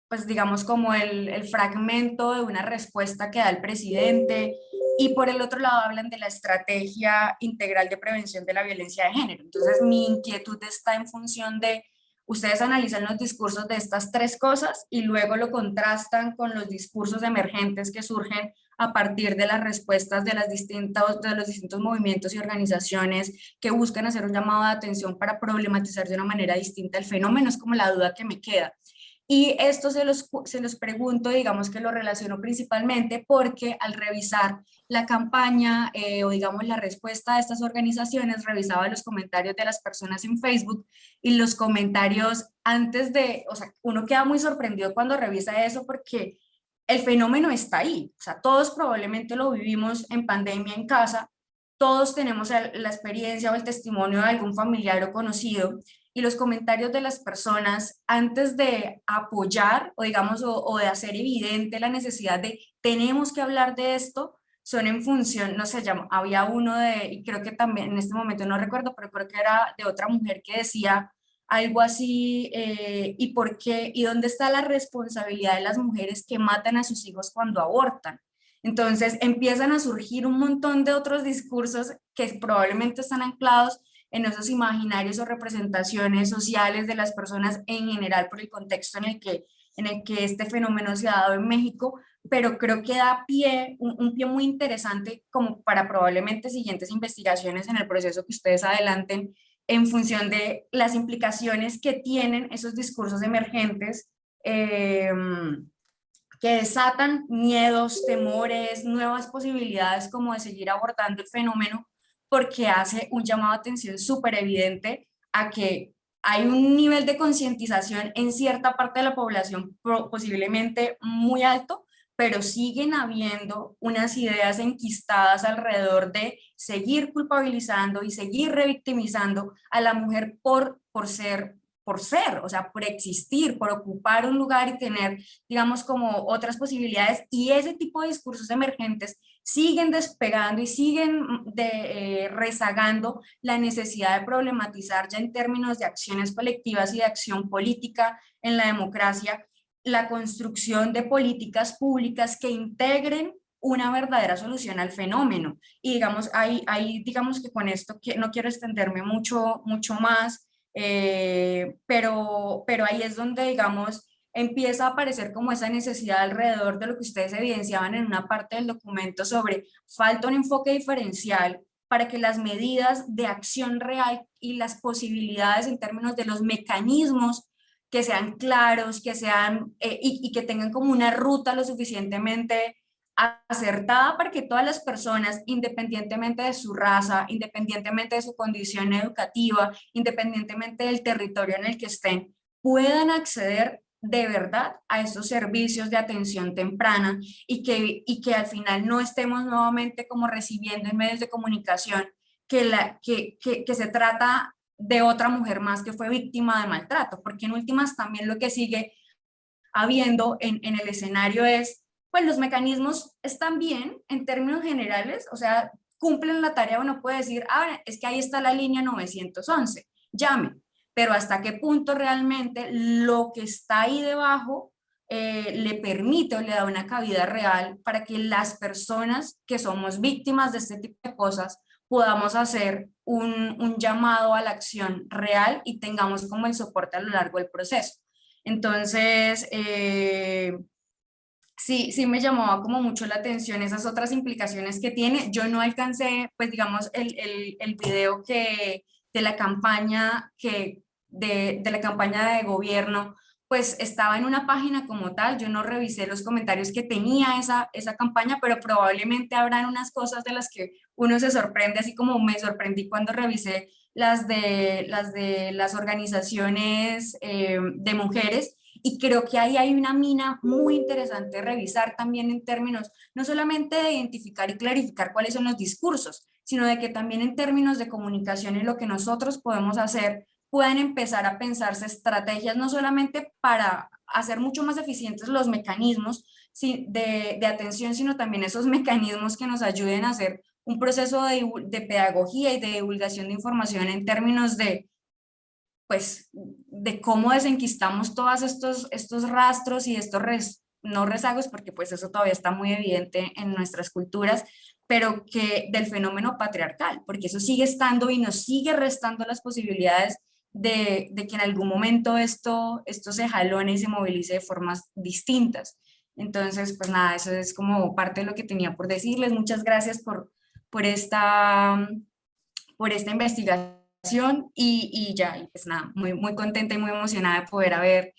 Speaker 5: pues digamos como el fragmento de una respuesta que da el presidente, y por el otro lado hablan de la estrategia integral de prevención de la violencia de género. Entonces mi inquietud está en función de, ustedes analizan los discursos de estas 3 cosas y luego lo contrastan con los discursos emergentes que surgen a partir de las respuestas de los distintos movimientos y organizaciones que buscan hacer un llamado de atención para problematizar de una manera distinta el fenómeno. Es como la duda que me queda. Y esto se los pregunto, digamos que lo relaciono principalmente porque al revisar la campaña o digamos la respuesta de estas organizaciones, revisaba los comentarios de las personas en Facebook, y los comentarios o sea, uno queda muy sorprendido cuando revisa eso porque el fenómeno está ahí, o sea, todos probablemente lo vivimos en pandemia en casa, todos tenemos la experiencia o el testimonio de algún familiar o conocido, y los comentarios de las personas antes de apoyar o digamos o de hacer evidente la necesidad de tenemos que hablar de esto, son en función, no sé, había uno y creo que también en este momento no recuerdo, pero creo que era de otra mujer que decía algo así, ¿y por qué? ¿Y dónde está la responsabilidad de las mujeres que matan a sus hijos cuando abortan? Entonces empiezan a surgir un montón de otros discursos que probablemente están anclados en esos imaginarios o representaciones sociales de las personas en general por el contexto en el que este fenómeno se ha dado en México, pero creo que da pie, un pie muy interesante como para probablemente siguientes investigaciones en el proceso que ustedes adelanten en función de las implicaciones que tienen esos discursos emergentes que desatan miedos, temores, nuevas posibilidades como de seguir abordando el fenómeno, porque hace un llamado de atención súper evidente a que hay un nivel de concientización en cierta parte de la población posiblemente muy alto, pero siguen habiendo unas ideas enquistadas alrededor de seguir culpabilizando y seguir revictimizando a la mujer por ser, o sea, por existir, por ocupar un lugar y tener, digamos, como otras posibilidades. Y ese tipo de discursos emergentes siguen despegando y siguen rezagando la necesidad de problematizar ya en términos de acciones colectivas y de acción política en la democracia, la construcción de políticas públicas que integren una verdadera solución al fenómeno. Y digamos, digamos que con esto no quiero extenderme mucho más, pero ahí es donde, digamos, empieza a aparecer como esa necesidad alrededor de lo que ustedes evidenciaban en una parte del documento sobre falta un enfoque diferencial para que las medidas de acción real y las posibilidades en términos de los mecanismos que sean claros, que sean y que tengan como una ruta lo suficientemente acertada para que todas las personas, independientemente de su raza, independientemente de su condición educativa, independientemente del territorio en el que estén, puedan acceder de verdad a estos servicios de atención temprana y que al final no estemos nuevamente como recibiendo en medios de comunicación que se trata de otra mujer más que fue víctima de maltrato, porque en últimas también lo que sigue habiendo en el escenario es, pues los mecanismos están bien en términos generales, o sea, cumplen la tarea, uno puede decir, es que ahí está la línea 911, llame, pero hasta qué punto realmente lo que está ahí debajo le permite o le da una cabida real para que las personas que somos víctimas de este tipo de cosas podamos hacer un llamado a la acción real y tengamos como el soporte a lo largo del proceso. Entonces, sí me llamaba como mucho la atención esas otras implicaciones que tiene. Yo no alcancé, pues digamos, el video de la campaña de la campaña de gobierno, pues estaba en una página como tal. Yo no revisé los comentarios que tenía esa campaña, pero probablemente habrán unas cosas de las que uno se sorprende, así como me sorprendí cuando revisé las de las organizaciones de mujeres. Y creo que ahí hay una mina muy interesante de revisar también en términos, no solamente de identificar y clarificar cuáles son los discursos, sino de que también en términos de comunicación y lo que nosotros podemos hacer, puedan empezar a pensarse estrategias no solamente para hacer mucho más eficientes los mecanismos de atención, sino también esos mecanismos que nos ayuden a hacer un proceso de pedagogía y de divulgación de información en términos de pues de cómo desenquistamos todos estos rastros y estos no rezagos, porque pues eso todavía está muy evidente en nuestras culturas, pero que del fenómeno patriarcal, porque eso sigue estando y nos sigue restando las posibilidades de que en algún momento esto se jalone y se movilice de formas distintas. Entonces, pues nada, eso es como parte de lo que tenía por decirles. Muchas gracias por esta investigación y ya, y pues nada, muy contenta y muy emocionada de poder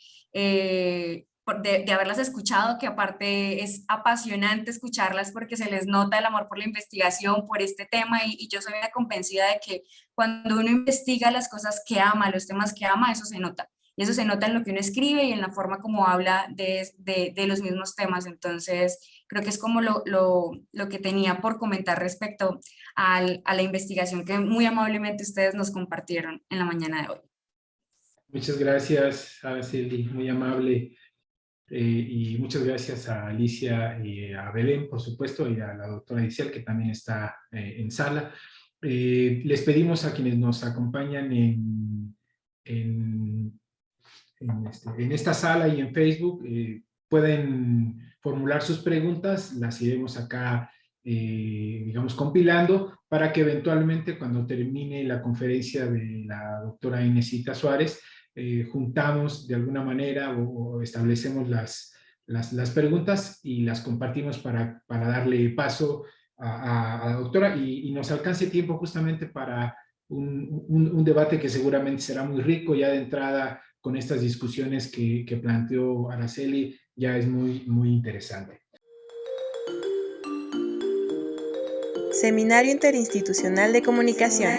Speaker 5: de haberlas escuchado, que aparte es apasionante escucharlas porque se les nota el amor por la investigación, por este tema, y yo soy una convencida de que cuando uno investiga las cosas que ama, los temas que ama, eso se nota. Y eso se nota en lo que uno escribe y en la forma como habla de los mismos temas. Entonces, Creo que es como lo que tenía por comentar respecto a la investigación que muy amablemente ustedes nos compartieron en la mañana de hoy.
Speaker 6: Muchas gracias, Araceli, muy amable. Y muchas gracias a Alicia y a Belén, por supuesto, y a la doctora Isel, que también está en sala. Les pedimos a quienes nos acompañan en esta sala y en Facebook, pueden formular sus preguntas, las iremos acá, digamos, compilando, para que eventualmente, cuando termine la conferencia de la doctora Inesita Suárez, juntamos de alguna manera o establecemos las preguntas y las compartimos para darle paso a la doctora y nos alcance tiempo justamente para un debate que seguramente será muy rico ya de entrada con estas discusiones que planteó Araceli, ya es muy interesante.
Speaker 1: Seminario Interinstitucional de Comunicación.